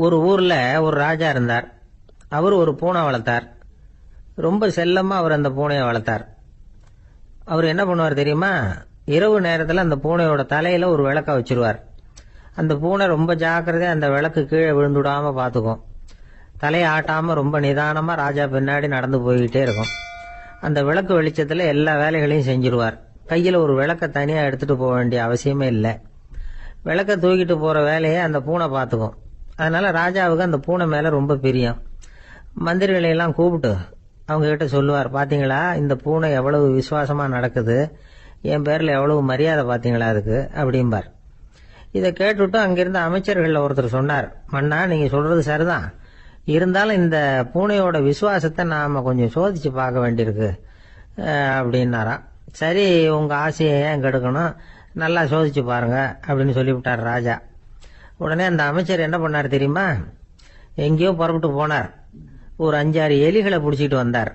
ஒரு ஊர்ல ஒரு ராஜா இருந்தார். அவர் ஒரு பூனை வளர்த்தார். ரொம்ப செல்லமா அவர் அந்த பூனையை வளர்த்தார். அவர் என்ன பண்ணுவார் தெரியுமா? இரவு நேரத்தில் அந்த பூனையோட தலையில ஒரு விளக்க வச்சிருவார். அந்த பூனை ரொம்ப ஜாக்கிரதையா அந்த விளக்கு கீழே விழுந்துடாம பாத்துக்கும். தலையை ஆட்டாம ரொம்ப நிதானமா ராஜா பின்னாடி நடந்து போய்கிட்டே இருக்கும். அந்த விளக்கு வெளிச்சத்துல எல்லா வேலைகளையும் செஞ்சிருவார். கையில ஒரு விளக்க தனியா எடுத்துட்டு போக வேண்டிய அவசியமே இல்லை. விளக்க தூக்கிட்டு போற வேலையை அந்த பூனை பாத்துக்கும். அதனால ராஜாவுக்கு அந்த பூனை மேல ரொம்ப பிரியம். மந்திரிகளை எல்லாம் கூப்பிட்டு அவங்க கிட்ட சொல்லுவார், பாத்தீங்களா இந்த பூனை எவ்வளவு விசுவாசமா நடக்குது, என் பேர்ல எவ்வளவு மரியாதை பாத்தீங்களா அதுக்கு அப்படிம்பார். இதை கேட்டுவிட்டு அங்கிருந்த அமைச்சர்கள் ஒருத்தர் சொன்னார், மன்னா நீங்க சொல்றது சரிதான், இருந்தாலும் இந்த பூனையோட விசுவாசத்தை நாம கொஞ்சம் சோதிச்சு பார்க்க வேண்டியிருக்கு அப்படின்னாராம். சரி, உங்க ஆசையை ஏன் கெடுக்கணும், நல்லா சோதிச்சு பாருங்க அப்படின்னு சொல்லிவிட்டார் ராஜா. உடனே அந்த அமைச்சர் என்ன பண்ணார் தெரியுமா? எங்கேயோ புறப்பட்டு போனார். ஒரு 5-6 எலிகளை பிடிச்சிட்டு வந்தார்.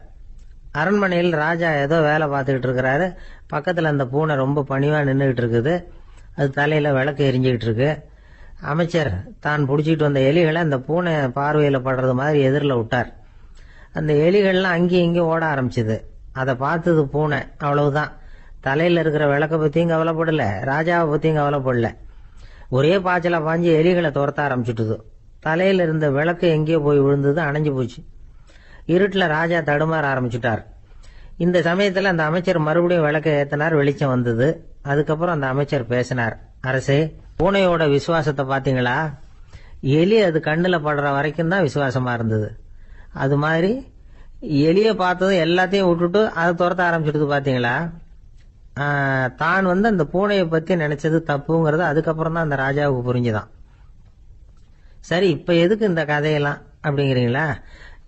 அரண்மனையில் ராஜா ஏதோ வேலை பார்த்துக்கிட்டு இருக்கிறாரு. பக்கத்தில் அந்த பூனை ரொம்ப பணிவா நின்றுகிட்டு இருக்குது. அது தலையில விளக்கு எரிஞ்சுக்கிட்டு இருக்கு. அமைச்சர் தான் பிடிச்சிட்டு வந்த எலிகளை அந்த பூனை பார்வையில படுறது மாதிரி எதிரில் விட்டார். அந்த எலிகள்லாம் அங்கேயும் இங்கேயும் ஓட ஆரம்பிச்சுது. அதை பார்த்தது பூனை. அவ்வளவுதான். தலையில இருக்கிற விளக்க பத்தியும் கவலைப்படல, ராஜாவை பத்தியும் கவலைப்படல. ஒரே பாய்ச்சலா பாஞ்சு எலிகளை துரத்த ஆரம்பிச்சுட்டுது. தலையில இருந்த விளக்கு எங்கேயோ போய் விழுந்தது, அணைஞ்சு போச்சு. இருட்டுல ராஜா தடுமாற ஆரம்பிச்சுட்டார். இந்த சமயத்துல அந்த அமைச்சர் மறுபடியும் விளக்க ஏத்தினார். வெளிச்சம் வந்தது. அதுக்கப்புறம் அந்த அமைச்சர் பேசினார், அரசே, பூனையோட விசுவாசத்தை பாத்தீங்களா? எலி அது கண்ணுல படுற வரைக்கும் தான் விசுவாசமா இருந்தது. அது மாதிரி எலிய பார்த்ததும் எல்லாத்தையும் விட்டுட்டு அதை துரத்த ஆரம்பிச்சுட்டு பாத்தீங்களா? தான் அந்த பூனையை பத்தி நினைச்சது தப்புங்கிறது அதுக்கப்புறம் தான் அந்த ராஜாவுக்கு புரிஞ்சுதான். சரி, இப்ப எதுக்கு இந்த கதையெல்லாம் அப்படிங்கிறீங்களா?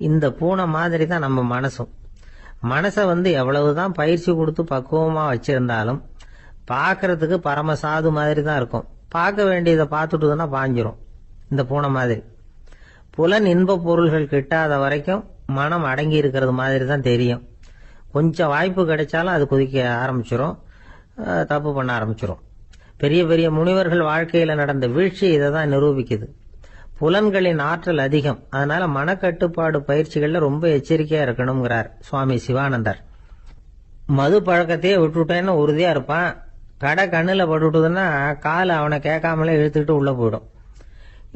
இந்த பூனை மாதிரி தான் நம்ம மனசும். மனசை எவ்வளவுதான் பயிற்சி கொடுத்து பக்குவமா வச்சிருந்தாலும் பார்க்கறதுக்கு பரமசாது மாதிரி தான் இருக்கும். பார்க்க வேண்டியதை பார்த்துட்டுதுன்னா பாஞ்சிரும். இந்த பூனை மாதிரி புலன் இன்ப பொருள்கள் கிட்டாத வரைக்கும் மனம் அடங்கி இருக்கிறது மாதிரி தான் தெரியும். கொஞ்சம் வாய்ப்பு கிடைச்சாலும் அது குதிக்க ஆரம்பிச்சிரும், தப்பு பண்ண ஆரம்பிச்சிரும். பெரிய பெரிய முனிவர்கள் வாழ்க்கையில நடந்த வீழ்ச்சி இதை தான் நிரூபிக்குது. புலன்களின் ஆற்றல் அதிகம். அதனால மனக்கட்டுப்பாடு பயிற்சிகள்ல ரொம்ப எச்சரிக்கையா இருக்கணுங்கிறார் சுவாமி சிவானந்தர். மது பழக்கத்தையே விட்டுட்டேன்னு உறுதியா இருப்பான். கடை கண்ணுல பட்டுட்டுதுன்னா கால் அவனை கேட்காமலே இழுத்துக்கிட்டு உள்ள போயிடும்.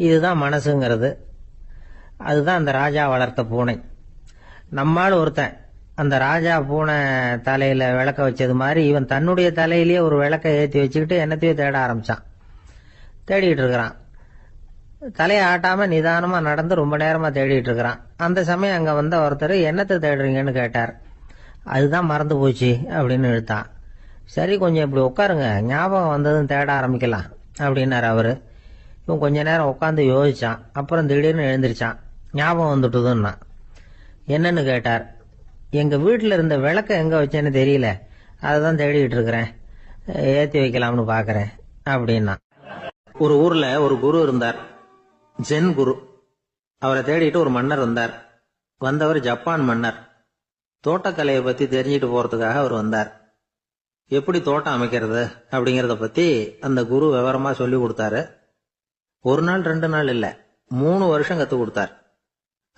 இதுதான் மனசுங்கிறது. அதுதான் அந்த ராஜா வளர்த்த பூனை. நம்மால் ஒருத்தன் அந்த ராஜா பூனை தலையில விளக்க வச்சது மாதிரி இவன் தன்னுடைய தலையிலேயே ஒரு விளக்க ஏற்றி வச்சுக்கிட்டு என்னத்தையோ தேட ஆரம்பிச்சான். தேடிட்டு இருக்கிறான். தலையை ஆட்டாம நிதானமா நடந்து ரொம்ப நேரமா தேடிட்டு இருக்கிறான். அந்த சமயம் அங்க வந்த ஒருத்தர், என்னத்தை தேடுறீங்கன்னு கேட்டார். அதுதான் மறந்து போச்சு அப்படின்னு இழுத்தான். சரி, கொஞ்சம் இப்படி உட்காருங்க, ஞாபகம் வந்ததும் தேட ஆரம்பிக்கலாம் அப்படின்னாரு அவரு. இவன் கொஞ்ச நேரம் உட்காந்து யோசிச்சான். அப்புறம் திடீர்னு எழுந்திருச்சான். ஞாபகம் வந்துட்டுதுன்னா. என்னன்னு கேட்டார். எங்க வீட்டுல இருந்த விளக்க எங்க வச்சேன்னு தெரியல, அதான் தேடிட்டு இருக்கிறேன், ஏத்தி வைக்கலாம்னு பாக்குறேன் அப்படின்னா. ஒரு ஊர்ல ஒரு குரு இருந்தார், ஜென் குரு. அவரை தேடிட்டு ஒரு மன்னர் வந்தார். வந்தவர் ஜப்பான் மன்னர். தோட்டக்கலையை பத்தி தெரிஞ்சிட்டு போறதுக்காக அவர் வந்தார். எப்படி தோட்டம் அமைக்கிறது அப்படிங்கறத பத்தி அந்த குரு விவரமா சொல்லி கொடுத்தாரு. 1 நாள் 2 நாள் இல்ல, 3 வருஷம் கத்து கொடுத்தார்.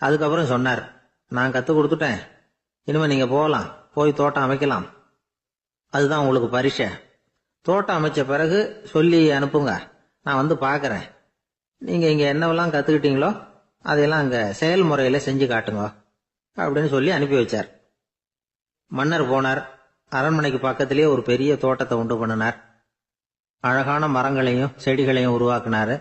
அதுக்கப்புறம் சொன்னார், நான் கத்து கொடுத்துட்டேன், இனிமே நீங்க போகலாம், போய் தோட்டம் அமைக்கலாம், அதுதான் உங்களுக்கு பரிசை. தோட்டம் அமைச்ச பிறகு சொல்லி அனுப்புங்க, நான் பாக்கிறேன். நீங்க இங்க என்னவெல்லாம் கத்துக்கிட்டீங்களோ அதையெல்லாம் அங்க செயல்முறையில செஞ்சு காட்டுங்க அப்படின்னு சொல்லி அனுப்பி வச்சார். மன்னர் போனார். அரண்மனைக்கு பக்கத்திலேயே ஒரு பெரிய தோட்டத்தை உண்டு பண்ணினார். அழகான மரங்களையும் செடிகளையும் உருவாக்கினாரு.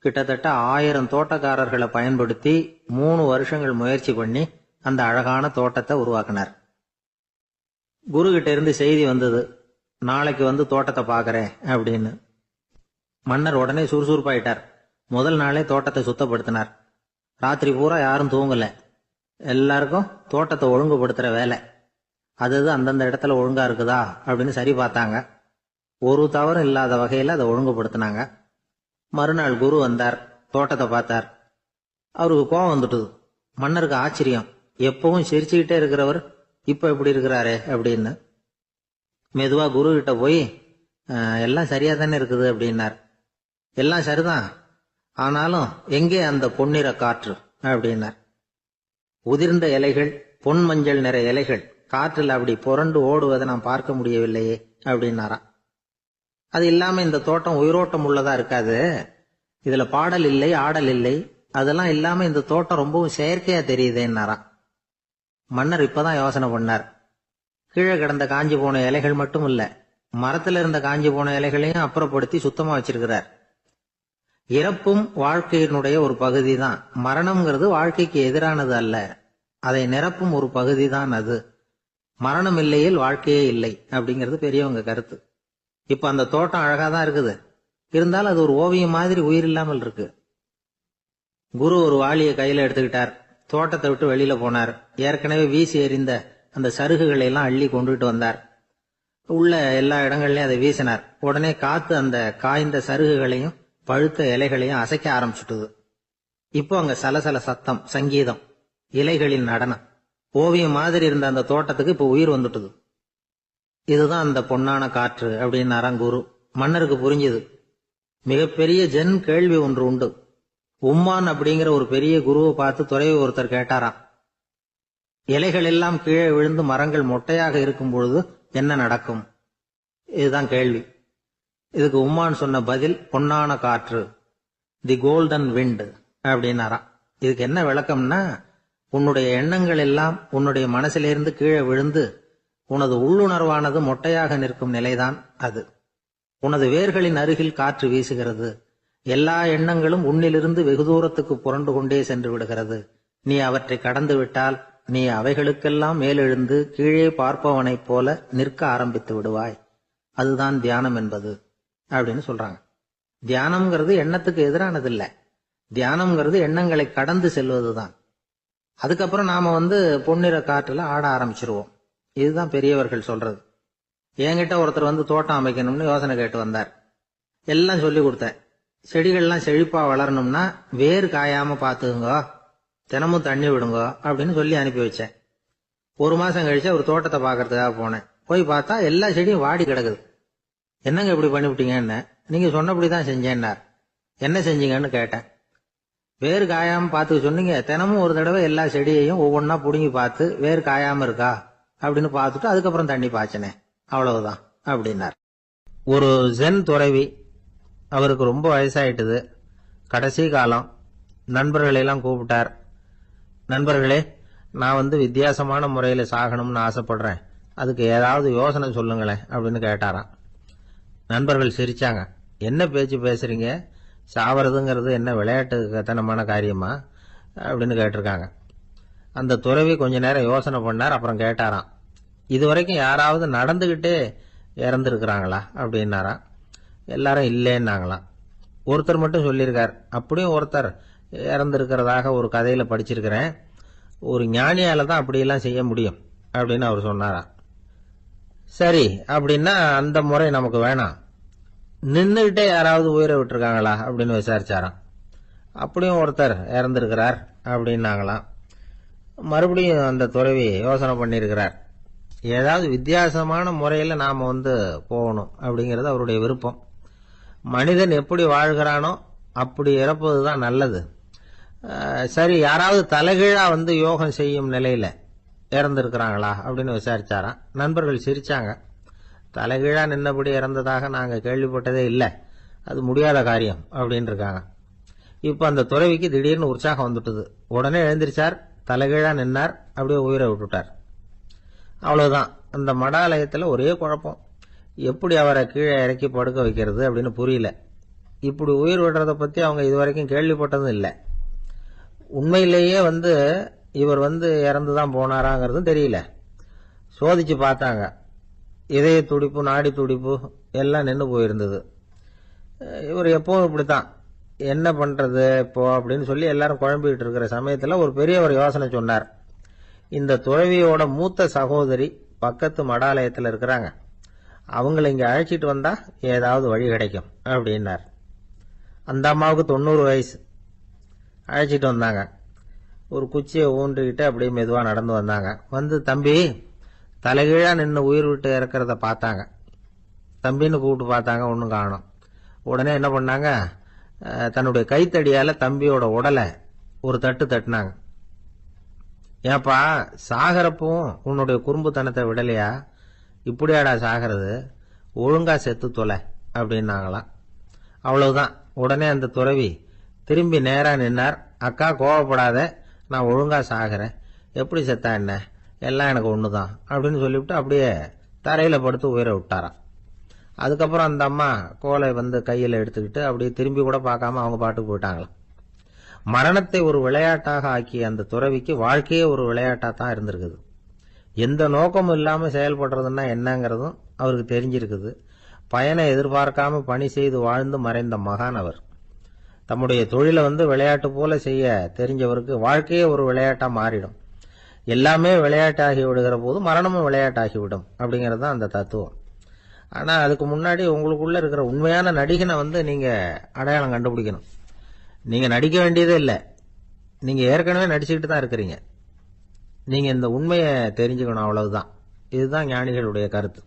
கிட்டத்தட்ட 1000 தோட்டக்காரர்களை பயன்படுத்தி 3 வருஷங்கள் முயற்சி பண்ணி அந்த அழகான தோட்டத்தை உருவாக்கினார். குரு கிட்ட இருந்து செய்தி வந்தது, நாளைக்கு தோட்டத்தை பாக்கிறேன் அப்படின்னு. மன்னர் உடனே சுறுசுறுப்பாயிட்டார். முதல் நாளே தோட்டத்தை சுத்தப்படுத்தினார். ராத்திரி பூரா யாரும் தூங்கல. எல்லாருக்கும் தோட்டத்தை ஒழுங்குபடுத்துற வேலை. அது அந்தந்த இடத்துல ஒழுங்கா இருக்குதா அப்படின்னு சரி பார்த்தாங்க. ஒரு தவறும் இல்லாத வகையில அதை ஒழுங்குபடுத்தினாங்க. மறுநாள் குரு வந்தார், தோட்டத்தை பார்த்தார். அவருக்கு கோபம் வந்துட்டுது. மன்னருக்கு ஆச்சரியம், எப்பவும் சிரிச்சுக்கிட்டே இருக்கிறவர் இப்ப எப்படி இருக்கிறாரு அப்படின்னு. மெதுவா குரு கிட்ட போய், எல்லாம் சரியா தானே இருக்குது அப்படின்னார். எல்லாம் சரிதான், ஆனாலும் எங்கே அந்த பொன்னிற காற்று அப்படின்னார். உதிர்ந்த இலைகள், பொன் மஞ்சள் நிற இலைகள் காற்றில் அப்படி புரண்டு ஓடுவதை நான் பார்க்க முடியவில்லையே அப்படின்னாராம். அது இல்லாம இந்த தோட்டம் உயிரோட்டம் உள்ளதா இருக்காது, இதுல பாடல் இல்லை, ஆடல் இல்லை, அதெல்லாம் இல்லாம இந்த தோட்டம் ரொம்பவும் செயற்கையா தெரியுதேன்னாராம். மன்னர் இப்பதான் யோசனை பண்ணார். கீழே கிடந்த காஞ்சி போன இலைகள் மட்டும் இல்ல, மரத்துல இருந்த காஞ்சி போன இலைகளையும் அப்புறப்படுத்தி சுத்தமா வச்சிருக்கிறார். இறப்பும் வாழ்க்கையினுடைய ஒரு பகுதி தான். மரணம்ங்கிறது வாழ்க்கைக்கு எதிரானது அல்ல, அதை நிரப்பும் ஒரு பகுதி தான் அது. மரணம் இல்லையில் வாழ்க்கையே இல்லை அப்படிங்கிறது பெரியவங்க கருத்து. இப்ப அந்த தோட்டம் அழகாதான் இருக்குது, இருந்தாலும் அது ஒரு ஓவியம் மாதிரி உயிர் இல்லாமல் இருக்கு. குரு ஒரு வாளியை கையில எடுத்துக்கிட்டார், தோட்டத்தை விட்டு வெளியில போனார். ஏற்கனவே வீசி எறிந்த அந்த சருகுகளை எல்லாம் அள்ளி கொண்டுகிட்டு வந்தார். உள்ள எல்லா இடங்கள்லயும் அதை வீசினார். உடனே காத்து அந்த காய்ந்த சருகுகளையும் பழுத்த இலைகளையும் அசைக்க ஆரம்பிச்சுட்டுது. இப்போ அங்க சலசல சத்தம், சங்கீதம், இலைகளின் நடனம், ஓவியம் மாதிரி இருந்த அந்த தோட்டத்துக்கு இப்ப உயிர் வந்துட்டுது. இதுதான் அந்த பொன்னான காற்று அப்படின்னாராம் குரு. மன்னருக்கு புரிஞ்சுது. மிகப்பெரிய ஜென் கேள்வி ஒன்று உண்டு. உம்மான் அப்படிங்கிற ஒரு பெரிய குருவை பார்த்து துறவி ஒருத்தர் கேட்டாராம், இலைகள் எல்லாம் கீழே விழுந்து மரங்கள் மொட்டையாக இருக்கும் பொழுது என்ன நடக்கும்? இதுதான் கேள்வி. இதுக்கு உம்மான் சொன்ன பதில் பொன்னான காற்று, தி கோல்டன் விண்ட் அப்படின்னாராம். இதுக்கு என்ன விளக்கம்னா, உன்னுடைய எண்ணங்கள் எல்லாம் உன்னுடைய மனசிலிருந்து கீழே விழுந்து உனது உள்ளுணர்வானது மொட்டையாக நிற்கும் நிலைதான் அது. உனது வேர்களின் அருகில் காற்று வீசுகிறது. எல்லா எண்ணங்களும் உன்னிலிருந்து வெகு தூரத்துக்கு புரண்டு கொண்டே சென்று விடுகிறது. நீ அவற்றை கடந்து விட்டால் நீ அவைகளுக்கெல்லாம் மேலெழுந்து கீழே பார்ப்பவனைப் போல நிற்க ஆரம்பித்து விடுவாய். அதுதான் தியானம் என்பது அப்படின்னு சொல்றாங்க. தியானம்ங்கிறது எண்ணத்துக்கு எதிரானது இல்ல, தியானம்ங்கிறது எண்ணங்களை கடந்து செல்வதுதான். அதுக்கப்புறம் நாம பொன்னிற காற்றுல ஆட ஆரம்பிச்சிருவோம். இதுதான் பெரியவர்கள் சொல்றது. என்கிட்ட ஒருத்தர் தோட்டம் அமைக்கணும்னு யோசனை கேட்டு வந்தார். எல்லாம் சொல்லி கொடுத்தேன். செடிகள்லாம் செழிப்பா வளரணும்னா வேர் காயாம பாத்துக்குங்க, தினமும் தண்ணி விடுங்க அப்படின்னு சொல்லி அனுப்பி வச்சேன். ஒரு மாசம் கழிச்சு ஒரு தோட்டத்தை பாக்கிறதுக்காக போனேன். போய் பார்த்தா எல்லா செடியும் வாடி கிடக்குது. என்னங்க இப்படி பண்ணிவிட்டீங்கன்னு. நீங்க சொன்னபடிதான் செஞ்சேன்னார். என்ன செஞ்சீங்கன்னு கேட்டேன். வேர் காயாம பாத்துக்க சொன்னீங்க, தினமும் ஒரு தடவை எல்லா செடியையும் ஒவ்வொன்னா புடுங்கி பார்த்து வேர் காயாம இருக்கா அப்படின்னு பார்த்துட்டு அதுக்கப்புறம் தண்ணி பாய்ச்சனே, அவ்வளவுதான் அப்படின்னார். ஒரு ஜென் துறவி, அவருக்கு ரொம்ப வயசாயிட்டுது, கடைசி காலம். நண்பர்களெல்லாம் கூப்பிட்டார். நண்பர்களே, நான் வித்தியாசமான முறையில சாகணும்னு ஆசைப்படுறேன், அதுக்கு ஏதாவது யோசனை சொல்லுங்களேன் அப்படின்னு கேட்டாராம். நண்பர்கள் சிரிச்சாங்க. என்ன பேச்சு பேசுறீங்க, சாவறதுங்கிறது என்ன விளையாட்டு கத்தனமான காரியமா அப்படின்னு கேட்டிருக்காங்க. அந்த துறவி கொஞ்ச நேரம் யோசனை பண்ணார். அப்புறம் கேட்டாராம், இதுவரைக்கும் யாராவது நடந்துகிட்டே இறந்துருக்கிறாங்களா அப்படின்னாராம். எல்லாரும் இல்லைன்னாங்களாம். ஒருத்தர் மட்டும் சொல்லியிருக்கார். அப்படியும் ஒருத்தர் இறந்திருக்கிறதாக ஒரு கதையில படிச்சிருக்கிறேன். ஒரு ஞானியால தான் அப்படியெல்லாம் செய்ய முடியும் அப்படின்னு அவர் சொன்னாராம். சரி, அப்படின்னா அந்த முறை நமக்கு வேணாம், நின்றுகிட்டே யாராவது உயிரை விட்டுருக்காங்களா அப்படின்னு விசாரிச்சாராம். அப்படியும் ஒருத்தர் இறந்திருக்கிறார் அப்படின்னாங்களாம். மறுபடியும் அந்த துறவி யோசனை பண்ணியிருக்கிறார். ஏதாவது வித்தியாசமான முறையில நாம போகணும் அப்படிங்கிறது அவருடைய விருப்பம். மனிதன் எப்படி வாழ்கிறானோ அப்படி இறப்பதுதான் நல்லது. சரி, யாராவது தலைகீழா யோகம் செய்யும் நிலையில இறந்திருக்கிறாங்களா அப்படின்னு விசாரிச்சாராம். நண்பர்கள் சிரிச்சாங்க. தலைகீழா நின்னபடி இறந்ததாக நாங்க கேள்விப்பட்டதே இல்லை, அது முடியாத காரியம் அப்படின்னு இருக்காங்க. இப்ப அந்த துறவிக்கு திடீர்னு உற்சாகம் வந்துட்டுது. உடனே எழுந்திருச்சார், தலைகீழா நின்னார், அப்படியே உயிரை விட்டுட்டார். அவ்வளவுதான். அந்த மடாலயத்துல ஒரே குழப்பம். எப்படி அவரை கீழே இறக்கி படுக்க வைக்கிறது அப்படின்னு புரியல. இப்படி உயிர் விடுறத பத்தி அவங்க இதுவரைக்கும் கேள்விப்பட்டதும் இல்லை. உண்மையிலேயே இவர் இறந்துதான் போனாராங்கிறதும் தெரியல. சோதிச்சு பார்த்தாங்க. இதய துடிப்பு, நாடி துடிப்பு எல்லாம் நின்று போயிருந்தது. இவர் எப்பவும் இப்படித்தான், என்ன பண்றது இப்போ அப்படின்னு சொல்லி எல்லாரும் குழம்பிக்கிட்டு இருக்கிற சமயத்துல ஒரு பெரியவர் யோசனை சொன்னார். இந்த துறவியோட மூத்த சகோதரி பக்கத்து மடாலயத்தில் இருக்கிறாங்க, அவங்களை இங்க அழைச்சிட்டு வந்தா ஏதாவது வழி கிடைக்கும் அப்படின்னார். அந்த அம்மாவுக்கு 90 வயசு. அழைச்சிட்டு வந்தாங்க. ஒரு குச்சியை ஊன்றிக்கிட்டு அப்படியே மெதுவா நடந்து வந்தாங்க. தம்பி, தலைகீழா நின்று உயிர் விட்டு இறக்கிறத பார்த்தாங்க. தம்பின்னு கூப்பிட்டு பார்த்தாங்க, ஒன்னும் காணும். உடனே என்ன பண்ணாங்க, தன்னுடைய கைத்தடியால தம்பியோட உடலை ஒரு தட்டு தட்டினாங்க. ஏப்பா, சாகரப்பும் உன்னுடைய குறும்புத்தனத்தை விடலையா? இப்படியாடா சாகிறது? ஒழுங்கா செத்து தொலை அப்படின்னாங்களாம். அவ்வளவுதான். உடனே அந்த துறவி திரும்பி நேரா நின்னார். அக்கா, கோவப்படாத, நான் ஒழுங்கா சாகிறேன், எப்படி செத்தா என்ன, எல்லாம் எனக்கு ஒண்ணுதான் அப்படின்னு சொல்லிவிட்டு அப்படியே தரையில படுத்து உயிரை விட்டாராம். அதுக்கப்புறம் அந்த அம்மா கோலை கையில எடுத்துக்கிட்டு அப்படியே திரும்பி கூட பார்க்காம அவங்க பாட்டுக்கு போயிட்டாங்களாம். மரணத்தை ஒரு விளையாட்டாக ஆக்கிய அந்த துறவிக்கு வாழ்க்கையே ஒரு விளையாட்டா தான் இருந்திருக்குது. எந்த நோக்கமும் இல்லாம செயல்படுறதுன்னா என்னங்கிறதும் அவருக்கு தெரிஞ்சிருக்குது. பயனை எதிர்பார்க்காம பணி செய்து வாழ்ந்து மறைந்த மகான் அவர். தம்முடைய தொழிலை விளையாட்டு போல செய்ய தெரிஞ்சவருக்கு வாழ்க்கையே ஒரு விளையாட்டா மாறிடும். எல்லாமே விளையாட்டாகி விடுகிற போது மரணமும் விளையாட்டாகிவிடும் அப்படிங்கிறது தான் அந்த தத்துவம். ஆனா அதுக்கு முன்னாடி உங்களுக்குள்ள இருக்கிற உண்மையான நடிகனை நீங்க அடையாளம் கண்டுபிடிக்கணும். நீங்க நடிக்க வேண்டியதே இல்லை, நீங்க ஏற்கனவே நடிச்சுக்கிட்டு தான் இருக்கிறீங்க. நீங்க இந்த உண்மையை தெரிஞ்சுக்கணும், அவ்வளவுதான். இதுதான் ஞானிகளுடைய கருத்து.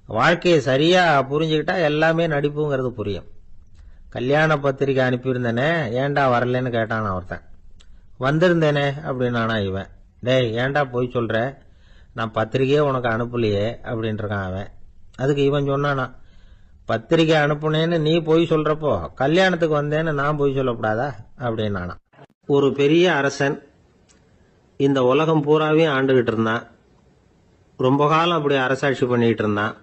வாழ்க்கையை சரியா புரிஞ்சுக்கிட்டா எல்லாமே நடிப்புங்கிறது புரியும். கல்யாண பத்திரிக்கை அனுப்பியிருந்தேனே, ஏண்டா வரலன்னு கேட்டான் ஒருத்தன். வந்திருந்தேனே அப்படின்னானா இவன். டேய், ஏண்டா போய் சொல்ற, நான் பத்திரிக்கையே உனக்கு அனுப்பலையே அப்படின்றான் அவன். அதுக்கு இவன் சொன்னானா, பத்திரிக்கை அனுப்புனேன்னு நீ போய் சொல்றப்போ கல்யாணத்துக்கு வந்தேன்னு நான் போய் சொல்லக்கூடாதா அப்படின்னானா. ஒரு பெரிய அரசன் இந்த உலகம் பூராவையும் ஆண்டுகிட்டு இருந்தான். ரொம்ப காலம் அப்படி அரசாட்சி பண்ணிட்டு இருந்தான்.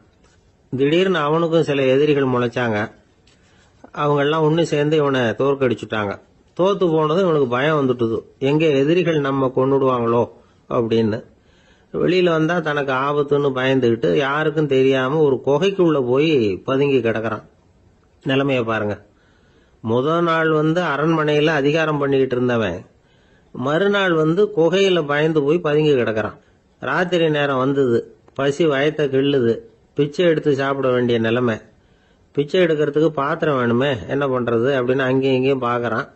திடீர்னு அவனுக்கும் சில எதிரிகள் முளைச்சாங்க. அவங்கெல்லாம் ஒன்று சேர்ந்து இவனை தோற்கடிச்சுட்டாங்க. தோத்து போனதும் இவனுக்கு பயம் வந்துட்டுது, எங்கே எதிரிகள் நம்ம கொண்டுடுவாங்களோ அப்படின்னு. வெளியில வந்தா தனக்கு ஆபத்துன்னு பயந்துகிட்டு யாருக்கும் தெரியாம ஒரு குகைக்குள்ள போய் பதுங்கி கிடக்கிறான். நிலைமைய பாருங்க. முதல் நாள் அரண்மனையில அதிகாரம் பண்ணிக்கிட்டு இருந்தவன் மறுநாள் குகையில பயந்து போய் பதுங்கி கிடக்கிறான். ராத்திரி நேரம் வந்தது, பசி வயத்தை கிள்ளுது, பிச்சை எடுத்து சாப்பிட வேண்டிய நிலைமை. பிச்சை எடுக்கிறதுக்கு பாத்திரம் வேணுமே, என்ன பண்றது அப்படின்னு அங்கேயும் இங்கேயும் பாக்குறான்.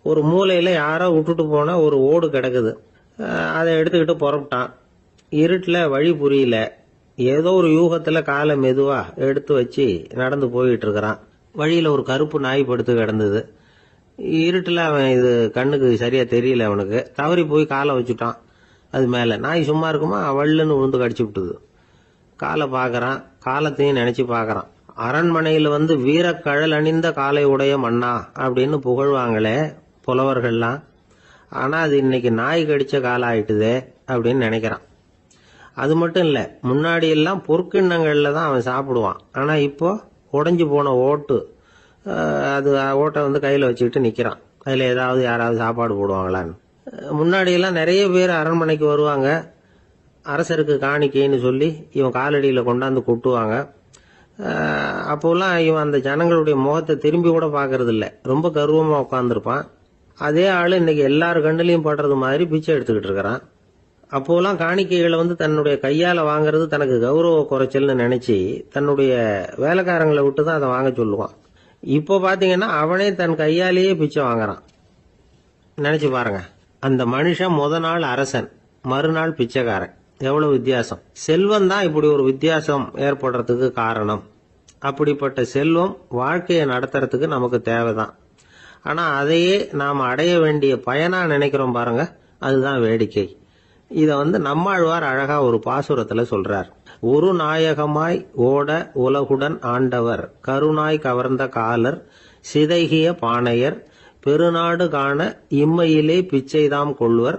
ஒரு மூலையில யாரோ விட்டுட்டு போன ஒரு ஓடு கிடக்குது. அதை எடுத்துக்கிட்டு புறப்பட்டான். இருட்டுல வழி புரியல. ஏதோ ஒரு யூகத்துல காலை மெதுவா எடுத்து வச்சு நடந்து போயிட்டு இருக்கிறான். வழியில ஒரு கருப்பு நாய் படுத்து கிடந்தது. இருட்டுல அவன் இது கண்ணுக்கு சரியா தெரியல. அவனுக்கு தவறி போய் காலை வச்சுட்டான் அது மேல. நாய் சும்மா இருக்குமா, வள்ளுன்னு விழுந்து கடிச்சு விட்டுது. காலை பாக்குறான், காலத்தையும் நினைச்சு பாக்குறான். அரண்மனையில வீரக்கழல் அணிந்த காலை உடைய மன்னா அப்படின்னு புகழ்வாங்களே புலவர்கள்லாம். ஆனா அது இன்னைக்கு நாய் கடிச்ச காலம் ஆயிட்டுதே அப்படின்னு நினைக்கிறான். அது மட்டும் இல்ல, முன்னாடி எல்லாம் பொற்கிண்ணங்கள்ல தான் அவன் சாப்பிடுவான். ஆனா இப்போ உடைஞ்சு போன ஓட்டு, அது ஓட்டை கையில வச்சுக்கிட்டு நிக்கிறான். அதுல ஏதாவது யாராவது சாப்பாடு போடுவாங்களான்னு. முன்னாடி எல்லாம் நிறைய பேர் அரண்மனைக்கு வருவாங்க. அரசருக்கு காணிக்கைன்னு சொல்லி இவன் காலடியில கொண்டாந்து கொட்டுவாங்க. அப்போல்லாம் இவன் அந்த ஜனங்களுடைய முகத்தை திரும்பி கூட பாக்குறது இல்ல, ரொம்ப கர்வமா உட்காந்துருப்பான். அதே ஆளு இன்னைக்கு எல்லாரு கண்ணுலயும் படுறது மாதிரி பிச்சை எடுத்துக்கிட்டு இருக்கிறான். அப்போலாம் காணிக்கைகளை தன்னுடைய கையால வாங்குறது தனக்கு கௌரவ குறைச்சல்னு நினைச்சு தன்னுடைய வேலைக்காரங்களை விட்டு தான் அதை வாங்க சொல்லுவான். இப்போ பாத்தீங்கன்னா அவனே தன் கையாலேயே பிச்சை வாங்குறான். நினைச்சு பாருங்க. அந்த மனுஷன் முத நாள் அரசன், மறுநாள் பிச்சைக்காரன். எவ்வளவு வித்தியாசம். செல்வம் தான் இப்படி ஒரு வித்தியாசம் ஏற்படுறதுக்கு காரணம். அப்படிப்பட்ட செல்வம் வாழ்க்கையை நடத்துறதுக்கு நமக்கு தேவைதான். ஆனா அதையே நாம் அடைய வேண்டிய பயனா நினைக்கிறோம் பாருங்க, அதுதான் வேடிக்கை. இத நம்மாழ்வார் அழகா ஒரு பாசுரத்துல சொல்றார். ஒரு நாயகமாய் ஓட உலகுடன் ஆண்டவர், கருணாய் கவர்ந்த காலர், சிதைகிய பானையர், பெருநாடு காண இம்மையிலே பிச்சைதாம் கொள்வர்,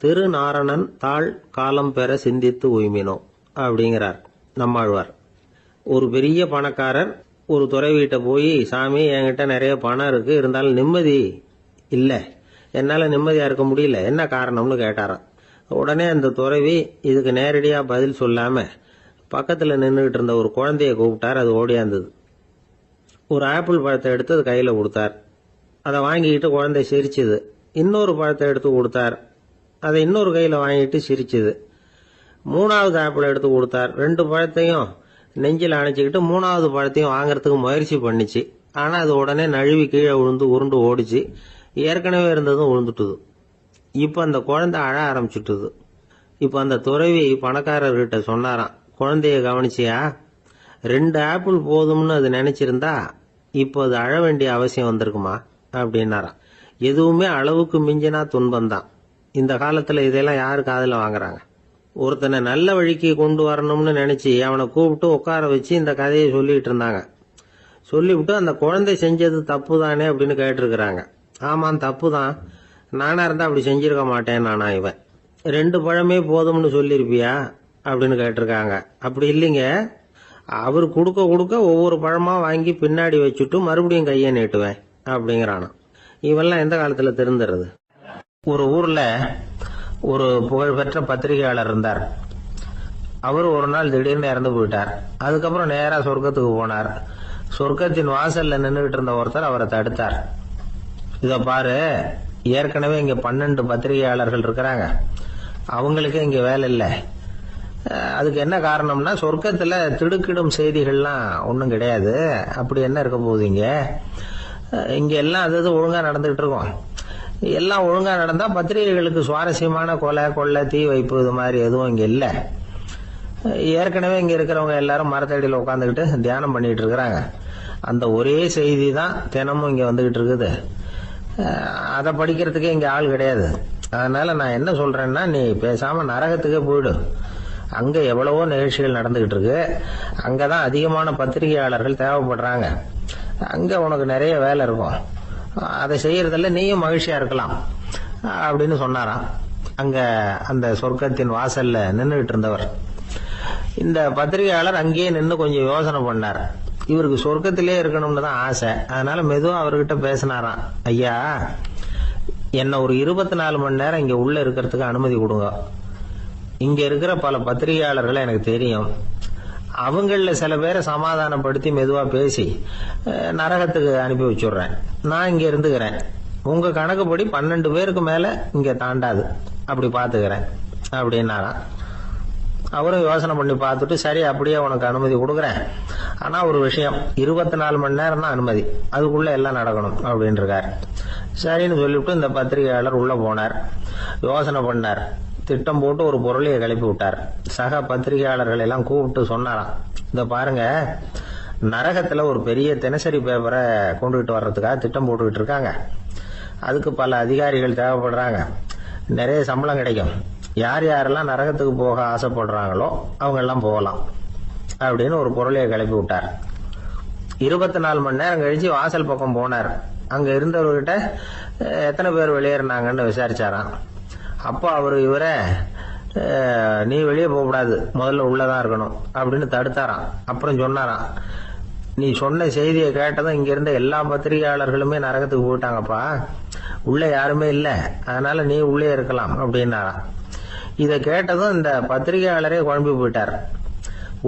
திருநாரணன் தாழ் காலம் பெற சிந்தித்து உய்மினோ அப்படிங்கிறார் நம்மாழ்வார். ஒரு பெரிய பணக்காரர் ஒரு துறவிகிட்ட போய், சாமி என்கிட்ட நிறைய பணம் இருக்கு, இருந்தாலும் நிம்மதி இல்ல, என்னால நிம்மதியா இருக்க முடியல, என்ன காரணம்னு கேட்டாராம். உடனே அந்த துறவி இதுக்கு நேரடியா பதில் சொல்லாம பக்கத்துல நின்றுகிட்டு இருந்த ஒரு குழந்தைய கூப்பிட்டார். அது ஓடியாந்தது. ஒரு ஆப்பிள் பழத்தை எடுத்து அது கையில கொடுத்தார். அதை வாங்கிக்கிட்டு குழந்தை சிரிச்சுது. இன்னொரு பழத்தை எடுத்து கொடுத்தார். அதை இன்னொரு கையில வாங்கிட்டு சிரிச்சுது. மூணாவது ஆப்பிள் எடுத்து கொடுத்தார். 2 பழத்தையும் நெஞ்சில் அணைச்சிக்கிட்டு 3வது பழத்தையும் வாங்கறதுக்கு முயற்சி பண்ணிச்சு. ஆனா அது உடனே நழுவி கீழே விழுந்து உருண்டு ஓடிச்சு. ஏற்கனவே இருந்ததும் விழுந்துட்டுது. இப்ப அந்த குழந்தை அழ ஆரம்பிச்சுட்டுது. இப்ப அந்த துறவி பணக்காரர்கிட்ட சொன்னாராம், குழந்தைய கவனிச்சியா, 2 ஆப்பிள் போதும்னு அது நினைச்சிருந்தா இப்போ அது அழ வேண்டிய அவசியம் வந்திருக்குமா அப்படின்னாராம். எதுவுமே அளவுக்கு மிஞ்சினா துன்பம்தான். இந்த காலத்துல இதெல்லாம் யாரு காதுல வாங்குறாங்க? ஒருத்தனை நல்ல வழிக்கு கொண்டு வரணும்னு நினைச்சு அவனை கூப்பிட்டு உட்கார வச்சு இந்த கதையை சொல்லிட்டு இருந்தாங்க. சொல்லிவிட்டு அந்த குழந்தை செஞ்சது தப்பு தானே அப்படின்னு கேட்டிருக்கிறாங்க. ஆமாம், தப்பு தான். நானா இருந்தா அப்படி செஞ்சிருக்க மாட்டேன் நானா இவன். 2 பழமே போதும்னு சொல்லியிருப்பியா அப்படின்னு கேட்டிருக்காங்க. அப்படி இல்லைங்க, அவர் கொடுக்க கொடுக்க ஒவ்வொரு பழமா வாங்கி பின்னாடி வச்சுட்டு மறுபடியும் கையை நீட்டுவேன் அப்படிங்கிறானா. இவெல்லாம் எந்த காலத்துல திருந்துறது? ஒரு ஊர்ல ஒரு புகழ்பெற்ற பத்திரிகையாளர் இருந்தார். அவர் ஒரு நாள் திடீர்னு இறந்து போயிட்டார். அதுக்கப்புறம் நேரா சொர்க்கத்துக்கு போனார். சொர்க்கத்தின் வாசல்ல நின்றுகிட்டு இருந்த ஒருத்தர் அவரை தடுத்தார். இத பாரு, ஏற்கனவே இங்க 12 பத்திரிகையாளர்கள் இருக்கிறாங்க, அவங்களுக்கே இங்க வேலை இல்லை. அதுக்கு என்ன காரணம்னா, சொர்க்கத்துல திடுக்கிடும் செய்திகள்லாம் ஒன்றும் கிடையாது. அப்படி என்ன இருக்க போகுது இங்க எல்லாம் அது ஒழுங்கா நடந்துகிட்டு இருக்கும். எல்லாம் ஒழுங்கா நடந்தா பத்திரிகைகளுக்கு சுவாரஸ்யமான கொலை கொள்ளை தீ வைப்பு இது மாதிரி எதுவும் இங்க இல்லை. ஏற்கனவே இங்க இருக்கிறவங்க எல்லாரும் மரத்தடியில் உட்காந்துக்கிட்டு தியானம் பண்ணிட்டு இருக்கிறாங்க. அந்த ஒரே செய்தி தான் தினமும் இங்க வந்துகிட்டு இருக்குது. அதை படிக்கிறதுக்கே இங்க ஆள் கிடையாது. அதனால நான் என்ன சொல்றேன்னா, நீ பேசாம நரகத்துக்கே போயிடு. அங்க எவ்வளவோ நிகழ்ச்சிகள் நடந்துகிட்டு இருக்கு. அங்கதான் அதிகமான பத்திரிகையாளர்கள் தேவைப்படுறாங்க. அங்க உனக்கு நிறைய வேலை இருக்கும். அதை செய்யறதில்ல, நீயும் மகிழ்ச்சியா இருக்கலாம் அப்படின்னு சொன்னாராம். அங்க அந்த சொர்க்கத்தின் வாசல்ல நின்றுகிட்டு இருந்தவர். இந்த பத்திரிகையாளர் அங்கேயே நின்று கொஞ்சம் யோசனை பண்ணார். இவருக்கு சொர்க்கத்திலே இருக்கணும்னு தான் ஆசை. அதனால மெதுவா அவர்கிட்ட பேசினாராம். ஐயா, என்ன ஒரு 24 மணி நேரம் இங்க உள்ள இருக்கிறதுக்கு அனுமதி கொடுங்க. இங்க இருக்கிற பல பத்திரிகையாளர்களை எனக்கு தெரியும். அவங்கள சில பேரை சமாதானப்படுத்தி மெதுவா பேசி நரகத்துக்கு அனுப்பி வச்சுடுறேன். நான் இங்க இருந்துக்கிறேன். உங்க கணக்குப்படி 12 பேருக்கு மேல இங்க தாண்டாது, அப்படி பாத்துக்கிறேன் அப்படின்னாராம். அவரும் யோசனை பண்ணி பார்த்துட்டு, சரி அப்படியே உனக்கு அனுமதி கொடுக்குறேன். ஆனா ஒரு விஷயம், 24 மணி நேரம் தான் அனுமதி, அதுக்குள்ள எல்லாம் நடக்கணும் அப்படின்னு இருக்காரு. சரின்னு சொல்லிவிட்டு இந்த பத்திரிகையாளர் உள்ள போனார். யோசனை பண்ணார். திட்டம் போட்டு ஒரு பொருளையை கிளப்பி விட்டார். சக பத்திரிகையாளர்கள் எல்லாம் கூப்பிட்டு சொன்னாராம். இந்த பாருங்க, நரகத்துல ஒரு பெரிய தினசரி பேப்பரை கொண்டுகிட்டு வர்றதுக்காக திட்டம் போட்டுக்கிட்டு இருக்காங்க. அதுக்கு பல அதிகாரிகள் தேவைப்படுறாங்க. நிறைய சம்பளம் கிடைக்கும். யார் யாரெல்லாம் நரகத்துக்கு போக ஆசைப்படுறாங்களோ அவங்க எல்லாம் போகலாம் அப்படின்னு ஒரு பொருளையை கிளப்பி விட்டார். 24 மணி நேரம் கழிச்சு வாசல் பக்கம் போனார். அங்க இருந்தவர்கிட்ட எத்தனை பேர் வெளியேறினாங்கன்னு விசாரிச்சாராம். அப்போ அவர் இவரை, நீ வெளியே போகக்கூடாது, முதல்ல உள்ளதான் இருக்கணும் அப்படின்னு தடுத்தாராம். அப்புறம் சொன்னாராம், நீ சொன்ன செய்தியை கேட்டதும் இங்க இருந்த எல்லா பத்திரிகையாளர்களுமே நரகத்துக்கு போயிட்டாங்கப்பா, உள்ள யாருமே இல்லை, அதனால நீ உள்ளே இருக்கலாம் அப்படின்னாராம். இதை கேட்டதும் இந்த பத்திரிகையாளரே குழம்பி போயிட்டார்.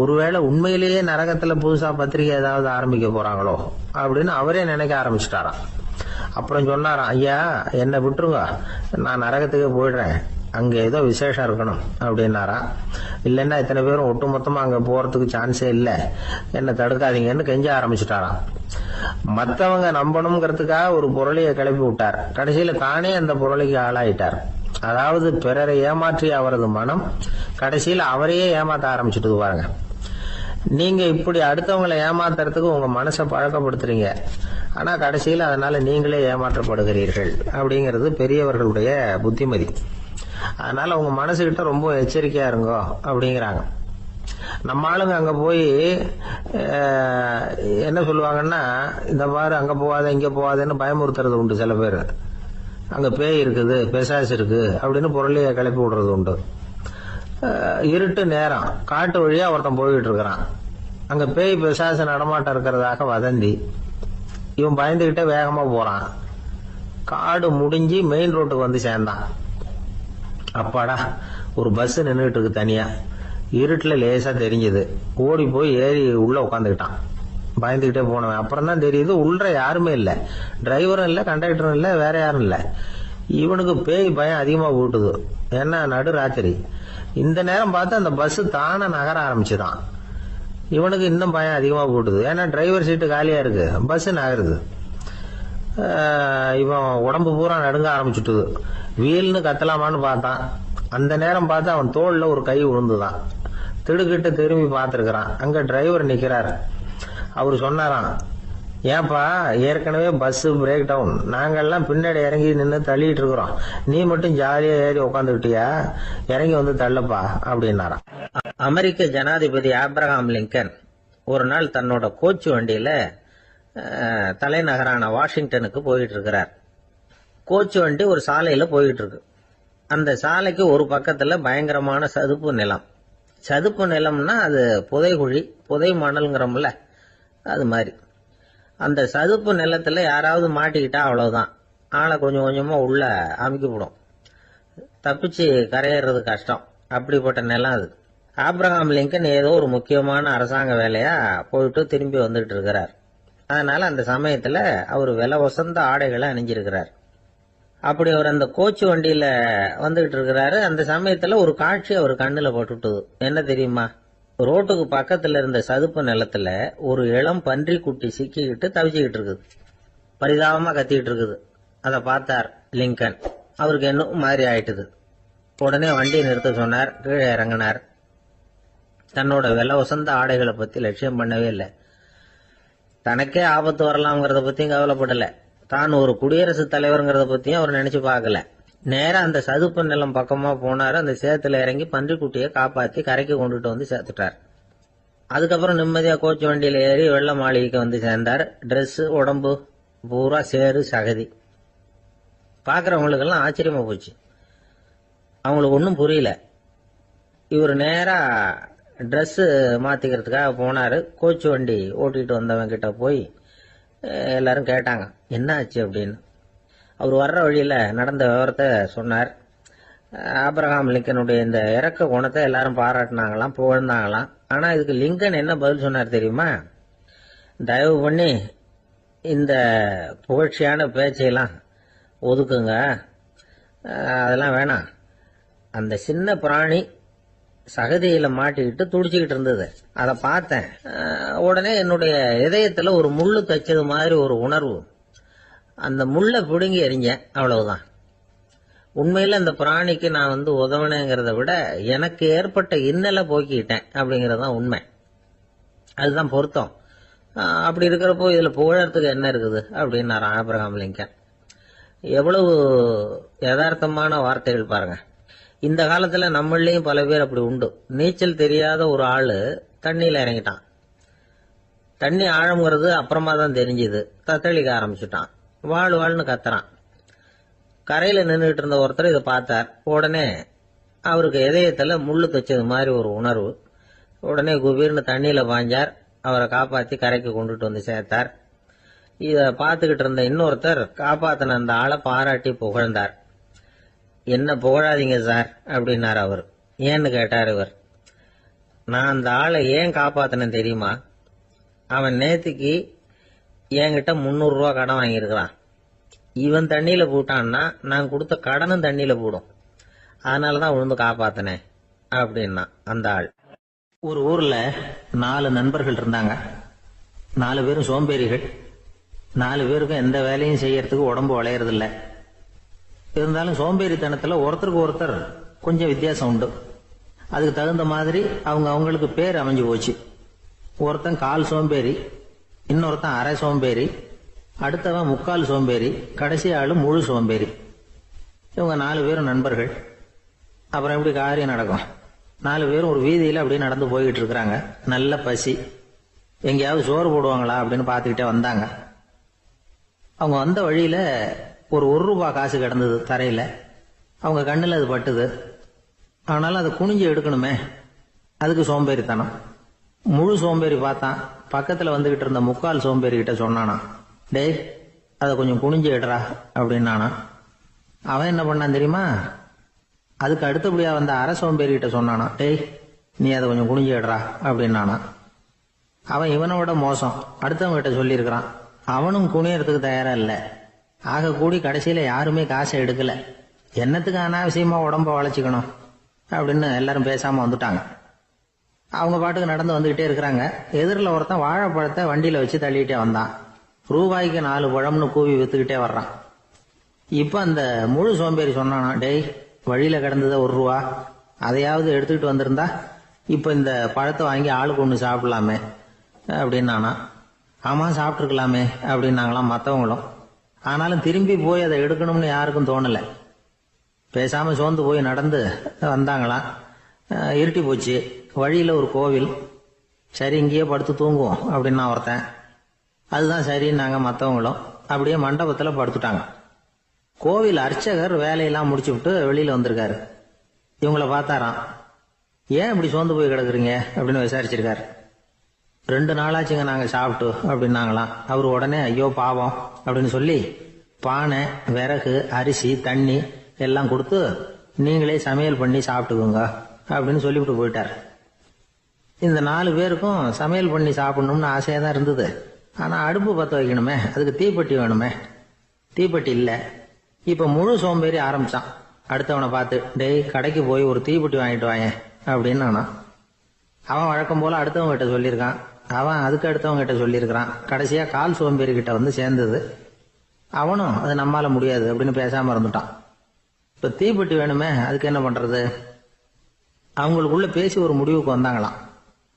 ஒருவேளை உண்மையிலேயே நரகத்துல புதுசா பத்திரிகை ஏதாவது ஆரம்பிக்க போறாங்களோ அப்படின்னு அவரே நினைக்க ஆரம்பிச்சுட்டாராம். அப்புறம் சொன்னாராம், ஐயா என்னை விட்டுருங்க, நான் நரகத்துக்கே போயிடுறேன், அங்க ஏதோ விசேஷம் இருக்கணும் அப்படின்னாராம். இல்லைன்னா இத்தனை பேரும் ஒட்டுமொத்தமா அங்க போறதுக்கு சான்ஸே இல்லை, என்ன தடுக்காதீங்கன்னு கெஞ்ச ஆரம்பிச்சுட்டாராம். மற்றவங்க நம்பணுங்கிறதுக்காக ஒரு பொருளையை கிளப்பி விட்டார். கடைசியில தானே அந்த பொருளைக்கு ஆளாயிட்டார். அதாவது பிறரை ஏமாற்றிய அவரது மனம் கடைசியில் அவரையே ஏமாத்த ஆரம்பிச்சுட்டு பாருங்க. நீங்க இப்படி அடுத்தவங்களை ஏமாத்துறதுக்கு உங்க மனசை பழக்கப்படுத்துறீங்க, ஆனா கடைசியில் அதனால நீங்களே ஏமாற்றப்படுகிறீர்கள் அப்படிங்கிறது பெரியவர்களுடைய புத்திமதி. அதனால உங்க மனசுகிட்ட ரொம்ப எச்சரிக்கையா இருங்கோ அப்படிங்கிறாங்க. நம்ம ஆளுங்க அங்க போய் என்ன சொல்லுவாங்கன்னா, இந்த மாதிரி அங்க போகாத இங்க போகாதன்னு பயமுறுத்துறது உண்டு. சில பேர் அங்க பேய் இருக்குது, பிசாசு இருக்கு அப்படின்னு பொருளைய கிளப்பி விடுறது உண்டு. இருட்டு நேரம் காட்டு வழியா ஒருத்தன் போயிட்டு இருக்கிறான். அங்க பேய் பிசாசு நடமாட்டம் இருக்கிறதாக வதந்தி. இவன் பயந்துகிட்டே வேகமா போறான். காடு முடிஞ்சு மெயின் ரோட்டுக்கு வந்து சேர்ந்தான். அப்பாடா, ஒரு பஸ் நின்றுட்டு இருக்கு தனியா. இருட்டுல லேசா தெரிஞ்சது. ஓடி போய் ஏறி உள்ள உட்காந்துக்கிட்டான். பயந்துகிட்டே போனவன் அப்புறம் தான் தெரியுது உள்ள யாருமே இல்லை, டிரைவரும் இல்லை, கண்டக்டரும் இல்லை, வேற யாரும் இல்லை. இவனுக்கு பேய் பயம் அதிகமா போட்டுது. ஏன்னா நடு ராத்திரி. இந்த நேரம் பார்த்து அந்த பஸ் தானே நகர ஆரம்பிச்சுதான். இவனுக்கு இன்னும் பயம் அதிகமா போட்டுது. ஏன்னா டிரைவர் சீட்டு காலியா இருக்கு, பஸ் நகருது. இவன் உடம்பு பூரா நடுங்க ஆரம்பிச்சுட்டுது. வீல்னு கத்தலாமான்னு பார்த்தான். அந்த நேரம் பார்த்து அவன் தோல்ல ஒரு கை விழுந்துதான். திடுக்கிட்டு திரும்பி பார்த்திருக்கிறான். அங்க டிரைவர் நிக்கிறாரு. அவரு சொன்னாராம், ஏன்பா, ஏற்கனவே பஸ் பிரேக் டவுன், நாங்கெல்லாம் பின்னாடி இறங்கி நின்று தள்ளிட்டு இருக்கிறோம், நீ மட்டும் ஜாலியா ஏறி உட்காந்துக்கிட்டியா, இறங்கி வந்து தள்ளப்பா அப்படின்னாராம். அமெரிக்க ஜனாதிபதி ஆப்ரஹாம் லிங்கன் ஒரு நாள் தன்னோட கோச்சு வண்டியில தலைநகரான வாஷிங்டனுக்கு போயிட்டு இருக்கிறார். கோச்சு வண்டி ஒரு சாலையில போயிட்டு இருக்கு. அந்த சாலைக்கு ஒரு பக்கத்துல பயங்கரமான சதுப்பு நிலம். சதுப்பு நிலம்னா அது புதைகுழி, புதை மணல்ங்கிறோம்ல, அது மாதிரி. அந்த சதுப்பு நிலத்துல யாராவது மாட்டிக்கிட்டா அவ்வளவுதான், ஆளை கொஞ்சம் கொஞ்சமா உள்ள அமுக்கிவிடும், தப்பிச்சு கரையேறது கஷ்டம். அப்படிப்பட்ட நிலம் அது. ஆப்ரஹாம் லிங்கன் ஏதோ ஒரு முக்கியமான அரசாங்க வேலையா போயிட்டு திரும்பி வந்துட்டு இருக்கிறார். அதனால அந்த சமயத்துல அவர் விலை வசந்த ஆடைகளை அணிஞ்சிருக்கிறார். அப்படி அவர் அந்த கோச்சு வண்டியில வந்துகிட்டு இருக்கிறாரு. அந்த சமயத்துல ஒரு காட்சி அவர் கண்ணுல பட்டுட்டுது. என்ன தெரியுமா? ரோட்டுக்கு பக்கத்துல இருந்த சதுப்பு நிலத்துல ஒரு இளம் பன்றி குட்டி சிக்கிக்கிட்டு தவிச்சுக்கிட்டு இருக்குது, பரிதாபமா கத்திக்கிட்டு இருக்குது. அதை பார்த்தார் லிங்கன். அவருக்கு என்ன மாதிரி ஆயிட்டுது. உடனே வண்டியை நிறுத்த சொன்னார், கீழே இறங்கினார். தன்னோட விலை வசந்த ஆடைகளை பத்தி லட்சியம் பண்ணவே இல்லை. தனக்கே ஆபத்து வரலாம்ங்கிறத பத்தியும் கவலைப்படல. தான் ஒரு குடியரசுத் தலைவருங்கிறத பத்தியும் அவர் நினைச்சு பார்க்கல. நேரா அந்த சதுப்பு நிலம் பக்கமா போனாரு. அந்த சேத்துல இறங்கி பன்றிக்குட்டியை காப்பாத்தி கரைக்கு கொண்டுட்டு வந்து சேர்த்துட்டார். அதுக்கப்புறம் நிம்மதியா கோச்சு வண்டியில ஏறி வெள்ள மாளிகைக்கு வந்து சேர்ந்தார். டிரெஸ், உடம்பு பூரா சேரு சகதி. பாக்குறவங்களுக்கெல்லாம் ஆச்சரியமா போச்சு. அவங்களுக்கு ஒன்றும் புரியல. இவர் நேரா ட்ரெஸ் மாத்திக்கிறதுக்காக போனாரு. கோச்சு வண்டி ஓட்டிட்டு வந்தவன் கிட்ட போய் எல்லாரும் கேட்டாங்க, என்ன ஆச்சு அப்படின்னு. அவர் வர்ற வழியில நடந்த விவரத்தை சொன்னார். ஆப்ரஹாம் லிங்கனுடைய இந்த இறக்க குணத்தை எல்லாரும் பாராட்டினாங்களாம், புகழ்ந்தாங்களாம். ஆனா இதுக்கு லிங்கன் என்ன பதில் சொன்னார் தெரியுமா? தயவு பண்ணி இந்த புகழ்ச்சியான பேச்சையெல்லாம் ஒதுக்குங்க, அதெல்லாம் வேணாம். அந்த சின்ன பிராணி சகதியில மாட்டிக்கிட்டு துடிச்சுக்கிட்டு இருந்தது, அதை பார்த்தேன். உடனே என்னுடைய இதயத்துல ஒரு முள்ளு தைச்சது மாதிரி ஒரு உணர்வு. அந்த முள்ளை பிடுங்கி எறிஞ்சேன், அவ்வளவுதான். உண்மையில அந்த பிராணிக்கு நான் உதவினேங்கிறத விட எனக்கு ஏற்பட்ட இன்னலை போக்கிட்டேன் அப்படிங்கறதுதான் உண்மை. அதுதான் பொருத்தம். அப்படி இருக்கிறப்போ இதுல புகழறதுக்கு என்ன இருக்குது அப்படின்னாரு ஆபிரகாம் லிங்கன். எவ்வளவு யதார்த்தமான வார்த்தைகள் பாருங்க. இந்த காலத்துல நம்மளையும் பல பேர் அப்படி உண்டு. நீச்சல் தெரியாத ஒரு ஆளு தண்ணியில இறங்கிட்டான். தண்ணி ஆழம்ங்கிறது அப்புறமா தான் தெரிஞ்சுது. தத்தளிக்க ஆரம்பிச்சுட்டான், வாழ் வாழ்னு கத்துறான். கரையில நின்றுட்டு இருந்த ஒருத்தர் இதை பார்த்தார். உடனே அவருக்கு இதயத்துல முள்ளு தைச்சது மாதிரி ஒரு உணர்வு. உடனே குபீர்னு தண்ணியில பாஞ்சார். அவரை காப்பாத்தி கரைக்கு கொண்டுட்டு வந்து சேர்த்தார். இத பார்த்துக்கிட்டு இருந்த இன்னொருத்தர் காப்பாத்தின அந்த ஆளை பாராட்டி புகழ்ந்தார். என்ன புகழாதீங்க சார் அப்படின்னார் அவர். ஏன்னு கேட்டார் இவர். நான் அந்த ஆளை ஏன் காப்பாத்தினேன் தெரியுமா? அவன் நேத்துக்கு என்கிட்ட 300 ரூபா கடன் வாங்கியிருக்கிறான். இவன் தண்ணியில போட்டான்னா நான் கொடுத்த கடனும் தண்ணியில போடும். அதனாலதான் விழுந்து காப்பாத்தினேன் அப்படின்னா அந்த ஆள். ஒரு ஊர்ல 4 நண்பர்கள் இருந்தாங்க. 4 பேரும் சோம்பேறிகள். 4 பேருக்கும் எந்த வேலையும் செய்யறதுக்கு உடம்பு வளையறதில்ல. இருந்தாலும் சோம்பேறித்தனத்துல ஒருத்தருக்கு ஒருத்தர் கொஞ்சம் வித்தியாசம் உண்டு. அதுக்கு தகுந்த மாதிரி அவங்களுக்கு பேர் அமைஞ்சு போச்சு. ஒருத்தன் கால் சோம்பேறி, இன்னொருத்தன் அரை சோம்பேறி, அடுத்தவன் முக்கால் சோம்பேறி, கடைசி ஆளு முழு சோம்பேறி. இவங்க 4 பேரும் நண்பர்கள். அப்புறம் எப்படி காரியம் நடக்கும்? 4 பேரும் ஒரு வீதியில அப்படியே நடந்து போய்கிட்டு இருக்கிறாங்க. நல்ல பசி. எங்கேயாவது சோறு போடுவாங்களா அப்படின்னு பார்த்துக்கிட்டே வந்தாங்க. அவங்க வந்த வழியில ஒரு 1 ரூபாய் காசு கிடந்தது தரையில. அவங்க கண்ணுல அது பட்டுது. ஆனாலும் அதை குனிஞ்சு எடுக்கணுமே, அதுக்கு சோம்பேறித்தனம். முழு சோம்பேறி பார்த்தான். பக்கத்துல வந்துகிட்டு இருந்த முக்கால் சோம்பேறி கிட்ட சொன்னானா, டேய் அதை கொஞ்சம் குனிஞ்சு எடுறா அப்படின்னானா. அவன் என்ன பண்ணான் தெரியுமா? அதுக்கு அடுத்தபடியா வந்த அரை சோம்பேறி கிட்ட சொன்னானா, டேய் நீ அதை கொஞ்சம் குனிஞ்சு எடுறா அப்படின்னானா. அவன் இவனோட மோசம். அடுத்தவன் கிட்ட சொல்லியிருக்கிறான். அவனும் குனியறதுக்கு தயாரா இல்ல. ஆக கூடி கடைசியில யாருமே காசை எடுக்கல. என்னத்துக்கு அனாவசியமா உடம்ப வளைச்சிக்கணும் அப்படின்னு எல்லாரும் பேசாம வந்துட்டாங்க. அவங்க பாட்டுக்கு நடந்து வந்துகிட்டே இருக்கிறாங்க. எதிரில் ஒருத்தன் வாழைப்பழத்தை வண்டியில வச்சு தள்ளிட்டே வந்தான். ரூபாய்க்கு 4 பழம்னு கூவி வித்துக்கிட்டே வர்றான். இப்ப அந்த முழு சோம்பேறி சொன்னானா, டேய் வழியில கிடந்தத 1 ரூபா, அதையாவது எடுத்துக்கிட்டு வந்திருந்தா இப்ப இந்த பழத்தை வாங்கி ஆளுக்கு 1 சாப்பிடலாமே அப்படின்னானா. ஆமா சாப்பிட்டுருக்கலாமே அப்படின்னாங்களாம் மற்றவங்களும். ஆனாலும் திரும்பி போய் அதை எடுக்கணும்னு யாருக்கும் தோணலை. பேசாம சோர்ந்து போய் நடந்து வந்தாங்களாம். இருட்டி போச்சு. வழியில ஒரு கோவில். சரி இங்கேயே படுத்து தூங்குவோம் அப்படின்னா ஒருத்தன். அதுதான் சரின்னாங்க மற்றவங்களும். அப்படியே மண்டபத்தில் படுத்துட்டாங்க. கோவில் அர்ச்சகர் வேலையெல்லாம் முடிச்சு விட்டு வெளியில வந்திருக்காரு. இவங்கள பார்த்தாராம். ஏன் இப்படி சோர்ந்து போய் கிடக்குறீங்க அப்படின்னு விசாரிச்சிருக்காரு. 2 நாளாச்சுங்க நாங்க சாப்பிட்டு அப்படின்னாங்களாம். அவர் உடனே ஐயோ பாவம் அப்படின்னு சொல்லி பானை, விறகு, அரிசி, தண்ணி எல்லாம் கொடுத்து நீங்களே சமையல் பண்ணி சாப்பிட்டுக்கோங்க அப்படின்னு சொல்லிவிட்டு போயிட்டார். இந்த 4 பேருக்கும் சமையல் பண்ணி சாப்பிடணும்னு ஆசையா தான் இருந்தது. ஆனா அடுப்பு பற்ற வைக்கணுமே, அதுக்கு தீப்பெட்டி வேணுமே. தீப்பெட்டி இல்லை. இப்ப முழு சோம்பேறி ஆரம்பிச்சான். அடுத்தவனை பார்த்து, டேய் கடைக்கு போய் ஒரு தீப்பெட்டி வாங்கிட்டு வாயேன் அப்படின்னு நானா. அவன் வழக்கம் போல அடுத்தவங்க கிட்ட சொல்லியிருக்கான். அவன் அதுக்கு அடுத்தவங்க கிட்ட சொல்லியிருக்கிறான். கடைசியா கால் சோம்பேறி கிட்ட வந்து சேர்ந்தது. அவனும் அது நம்மால முடியாது அப்படின்னு பேசாம இருந்துட்டான். இப்ப தீப்பெட்டி வேணுமே, அதுக்கு என்ன பண்றது? அவங்களுக்குள்ள பேசி ஒரு முடிவுக்கு வந்தாங்களாம்.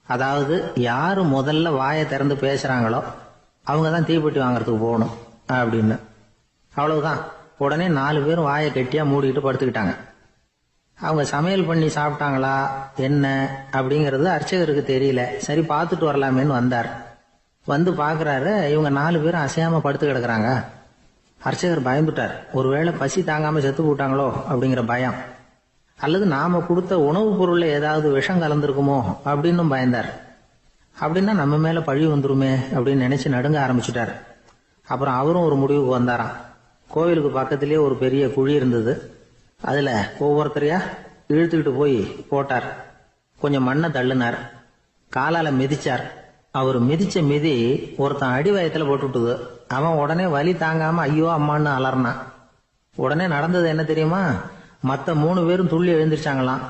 அதாவது யாரு முதல்ல வாயை திறந்து பேசுறாங்களோ அவங்க தான் தீப்பெட்டி வாங்கறதுக்கு போகணும் அப்படின்னு. அவ்வளவுதான். உடனே 4 பேரும் வாயை கெட்டியா மூடிக்கிட்டு படுத்துக்கிட்டாங்க. அவங்க சமையல் பண்ணி சாப்பிட்டாங்களா என்ன அப்படிங்கறது அர்ச்சகருக்கு தெரியல. சரி பார்த்துட்டு வரலாமேன்னு வந்தார். வந்து பாக்குறாரு, இவங்க 4 பேரும் அசையாம படுத்து கிடக்குறாங்க. அர்ச்சகர் பயந்துட்டார். ஒருவேளை பசி தாங்காம செத்து போட்டாங்களோ அப்படிங்கிற பயம், அல்லது நாம கொடுத்த உணவுப் பொருள்ல ஏதாவது விஷம் கலந்துருக்குமோ அப்படின்னு பயந்தார். அப்படின்னா நம்ம மேல பழி வந்துருமே அப்படின்னு நினைச்சு நடுங்க ஆரம்பிச்சுட்டார். அப்புறம் அவரும் ஒரு முடிவுக்கு வந்தாராம். கோவிலுக்கு பக்கத்திலேயே ஒரு பெரிய குழி இருந்தது. அதுல ஒவ்வொருத்தரையா இழுத்துக்கிட்டு போய் போட்டார். கொஞ்சம் மண்ணை தள்ளினார். காலால மிதிச்சார். அவர் மிதிச்ச மிதி ஒருத்தன் அடிவயத்துல போட்டுவிட்டது. அவன் உடனே வலி தாங்காம ஐயோ அம்மான்னு அலர்னான். உடனே நடந்தது என்ன தெரியுமா? மத்த 3 பேரும் துள்ளி எழுந்திருச்சாங்களாம்.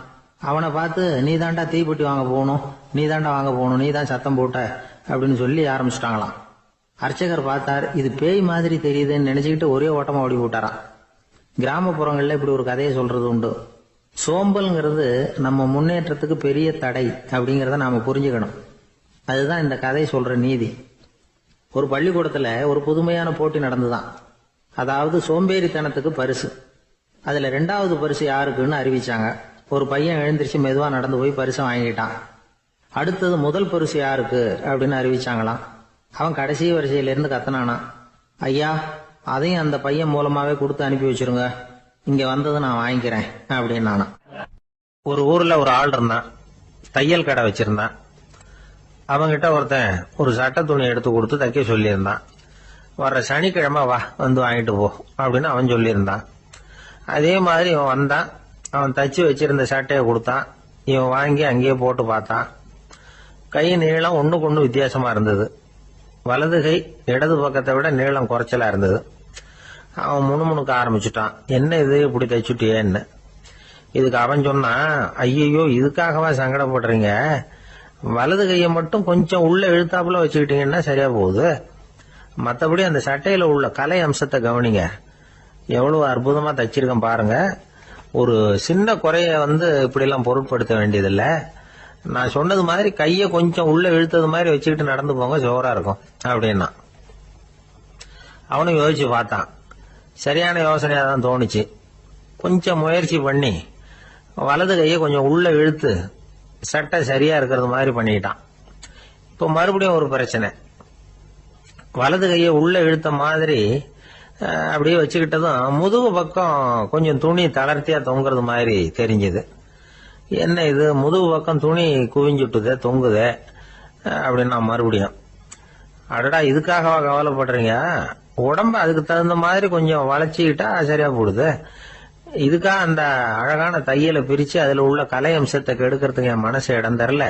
அவனை பார்த்து நீ தாண்டா தீப்பெட்டி வாங்க போகணும், நீ தாண்டா வாங்க போகணும், நீ தான் சத்தம் போட்ட அப்படின்னு சொல்லி ஆரம்பிச்சுட்டாங்களாம். அர்ச்சகர் பார்த்தார். இது பேய் மாதிரி தெரியுதுன்னு நினைச்சுக்கிட்டு ஒரே ஓட்டமா ஓடி போட்டாராம். கிராமப்புறங்கள்ல இப்படி ஒரு கதையை சொல்றது உண்டு. சோம்பல்ங்கிறது நம்ம முன்னேற்றத்துக்கு பெரிய தடை அப்படிங்கறத நாம புரிஞ்சுக்கணும். அதுதான் இந்த கதை சொல்ற நீதி. ஒரு பள்ளிக்கூடத்துல ஒரு புதுமையான போட்டி நடந்துதான். அதாவது சோம்பேறித்தனத்துக்கு பரிசு. அதுல 2வது பரிசு யாருக்குன்னு அறிவிச்சாங்க. ஒரு பையன் எழுந்திருச்சு மெதுவா நடந்து போய் பரிசை வாங்கிட்டான். அடுத்தது முதல் பரிசு யாருக்கு அப்படின்னு அறிவிச்சாங்களாம். அவன் கடைசி வரிசையில இருந்து கத்தனானா, ஐயா அதையும் அந்த பையன் மூலமாவே கொடுத்து அனுப்பி வச்சிருங்க, இங்க வந்தது நான் வாங்கிக்கிறேன் அப்படின்னு நானா. ஒரு ஊர்ல ஒரு ஆள் இருந்தான். தையல் கடை வச்சிருந்தான். அவங்கிட்ட ஒருத்தன் ஒரு சட்டை துணி எடுத்து கொடுத்து தைக்க சொல்லியிருந்தான். வர்ற சனிக்கிழமை வா வந்து வாங்கிட்டு போ அப்படின்னு அவன் சொல்லியிருந்தான். அதே மாதிரி இவன் வந்தான். அவன் தச்சு வச்சிருந்த சட்டையை கொடுத்தான். இவன் வாங்கி அங்கேயே போட்டு பார்த்தான். கை நீளம் ஒண்ணுக்கு ஒண்ணு வித்தியாசமா இருந்தது. வலது கை இடது பக்கத்தை விட நீளம் குறைச்சலா இருந்தது. அவன் முணுமுணுக்க ஆரம்பிச்சுட்டான். என்ன இது இப்படி தைச்சுட்டியேன்னு. இதுக்கு அவன் சொன்னான், ஐயோ இதுக்காகவா சங்கடப்படுறீங்க? வலது கையை மட்டும் கொஞ்சம் உள்ள இழுத்தாப்புல வச்சுக்கிட்டீங்கன்னா சரியா போகுது. மற்றபடி அந்த சட்டையில உள்ள கலை அம்சத்தை கவனிங்க. எவ்வளவு அற்புதமா தச்சிருக்கேன் பாருங்க. ஒரு சின்ன குறைய இப்படி எல்லாம் பொருட்படுத்த வேண்டியதில்லை. நான் சொன்னது மாதிரி கைய கொஞ்சம் உள்ள இழுத்தது மாதிரி வச்சுக்கிட்டு நடந்து போங்க, ஜோரா இருக்கும் அப்படின்னா. அவனும் யோசிச்சு பார்த்தான். சரியான யோசனையா தான் தோணுச்சு. கொஞ்சம் முயற்சி பண்ணி வலது கையை கொஞ்சம் உள்ள இழுத்து சட்டை சரியா இருக்கிறது மாதிரி பண்ணிட்டான். இப்ப மறுபடியும் ஒரு பிரச்சனை. வலது கையை உள்ள இழுத்த மாதிரி அப்படியே வச்சுக்கிட்டதும் முதுகு பக்கம் கொஞ்சம் துணி தளர்த்தியா தொங்குறது மாதிரி தெரிஞ்சது. என்ன இது முதுகு பக்கம் துணி குவிஞ்சுட்டுதே தொங்குதே அப்படின்னா மறுபடியும், அடடா இதுக்காகவா கவலைப்படுறீங்க? உடம்ப அதுக்கு தகுந்த மாதிரி கொஞ்சம் வளைச்சிக்கிட்டா சரியா போடுது. இதுக்காக அந்த அழகான தையலை பிரிச்சு அதுல உள்ள கலை அம்சத்தை கெடுக்கிறதுக்கு என் மனசு இடம் தரல.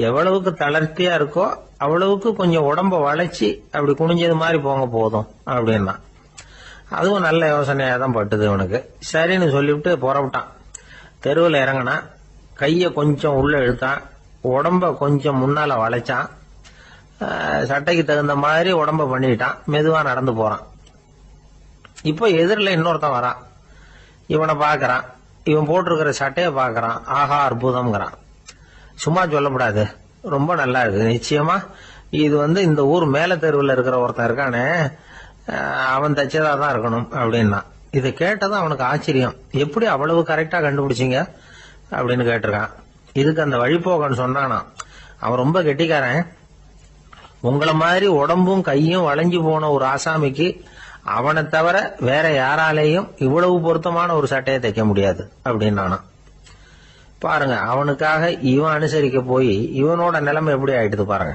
எவ்வளவுக்கு தளர்த்தியா இருக்கோ அவ்வளவுக்கு கொஞ்சம் உடம்ப வளைச்சி அப்படி குனிஞ்சது மாதிரி போங்க போதும் அப்படின்னா. அதுவும் நல்ல யோசனையா தான் பட்டுது இவனுக்கு. சரின்னு சொல்லிவிட்டு புறப்பட்டான். தெருவில் இறங்கினான். கைய கொஞ்சம் உள்ள இழுத்தான். உடம்ப கொஞ்சம் முன்னால வளைச்சான். சட்டைக்கு தகுந்த மாதிரி உடம்ப பண்ணிட்டான். மெதுவா நடந்து போறான். இப்ப எதிரில் இன்னொருத்தன் வரான். இவனை பாக்குறான். இவன் போட்டிருக்கிற சட்டைய பாக்குறான். ஆஹா அற்புதம்ங்கிறான். சும்மா சொல்லக்கூடாது, ரொம்ப நல்லா இருக்கு, நிச்சயமா இது இந்த ஊர் மேல தெருவில் இருக்கிற ஒருத்தன் இருக்கானே, அவன் தச்சதா தான் இருக்கணும் அப்படின்னா. இதை கேட்டதும் அவனுக்கு ஆச்சரியம். எப்படி அவ்வளவு கரெக்டா கண்டுபிடிச்சிங்க அப்படின்னு கேட்டிருக்கான். இதுக்கு அந்த வழிபோகன்னு சொன்னானா, அவன் ரொம்ப கெட்டிக்காரன். உங்களை மாதிரி உடம்பும் கையும் வளைஞ்சு போன ஒரு ஆசாமிக்கு அவனை தவிர வேற யாராலேயும் இவ்வளவு பொருத்தமான ஒரு சட்டையை தைக்க முடியாது அப்படின்னானா. பாருங்க, அவனுக்காக இவன் அனுசரிக்க போய் இவனோட நிலைமை எப்படி ஆயிடுது பாருங்க.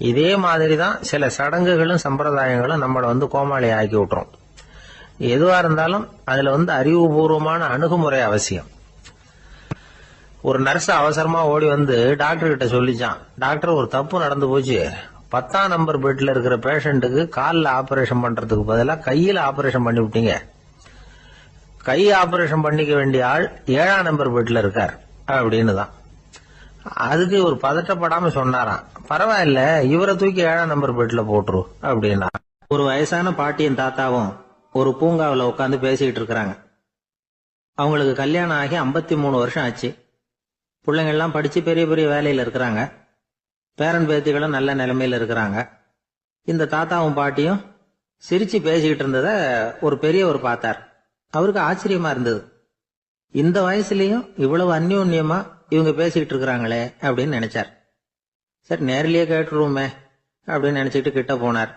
இதே மாதிரிதான் சில சடங்குகளும் சம்பிரதாயங்களும் நம்மளை கோமாளி ஆக்கி விட்டுரும். எதுவா இருந்தாலும் அதுல அறிவுபூர்வமான அணுகுமுறை அவசியம். ஒரு நர்ஸ் அவசரமா ஓடி டாக்டர் கிட்ட சொல்லிச்சான், டாக்டர் ஒரு தப்பு நடந்து போச்சு, 10ஆம் நம்பர் பெட்ல இருக்கிற பேஷண்ட்டுக்கு காலில் ஆபரேஷன் பண்றதுக்கு பதிலாக கையில ஆபரேஷன் பண்ணி விட்டீங்க. கை ஆபரேஷன் பண்ணிக்க வேண்டிய ஆள் 7ஆம் நம்பர் பெட்ல இருக்கார் அப்படின்னு தான். அதுக்கு ஒரு பதட்டப்படாம சொன்னாராம், பரவாயில்ல, இவரை தூக்கி 7ஆம் நம்பர் பெட்ல போட்டுரு அப்படின்னா. ஒரு வயசான பாட்டியும் தாத்தாவும் ஒரு பூங்காவில் உட்காந்து பேசிக்கிட்டு இருக்கிறாங்க. அவங்களுக்கு கல்யாணம் ஆகி 53 வருஷம் ஆச்சு. பிள்ளைங்கள்லாம் படிச்சு பெரிய பெரிய வேலையில இருக்கிறாங்க. பேரன் பேத்திகளும் நல்ல நிலைமையில இருக்கிறாங்க. இந்த தாத்தாவும் பாட்டியும் சிரிச்சு பேசிக்கிட்டு இருந்தத ஒரு பெரியவர் பார்த்தார். அவருக்கு ஆச்சரியமா இருந்தது. இந்த வயசுலயும் இவ்வளவு அந்யோன்யமா இவங்க பேசிக்கிட்டு இருக்கிறாங்களே அப்படின்னு நினைச்சார். சரி, நேரிலேயே கேட்டுருவோமே அப்படின்னு நினைச்சிட்டு கிட்ட போனார்.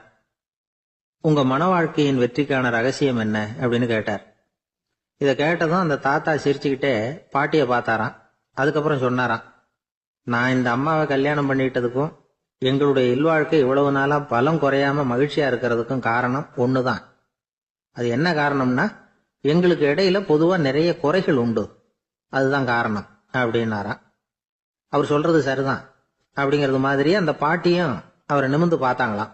உங்க மன வாழ்க்கையின் வெற்றிக்கான ரகசியம் என்ன அப்படின்னு கேட்டார். இதை கேட்டதும் அந்த தாத்தா சிரிச்சுக்கிட்டே பாட்டியை பார்த்தாராம். அதுக்கப்புறம் சொன்னாராம், நான் இந்த அம்மாவை கல்யாணம் பண்ணிட்டதுக்கும் எங்களுடைய இல்வாழ்க்கை இவ்வளவு நாளா பலம் குறையாம மகிழ்ச்சியா இருக்கிறதுக்கும் காரணம் ஒண்ணுதான். அது என்ன காரணம்னா, எங்களுக்கு இடையில பொதுவா நிறைய குறைகள் உண்டு, அதுதான் காரணம் அப்படின்னாராம். அவர் சொல்றது சரிதான் அப்படிங்கிறது மாதிரியே அந்த பாட்டியும் அவரை நிமிர்ந்து பார்த்தாங்களாம்.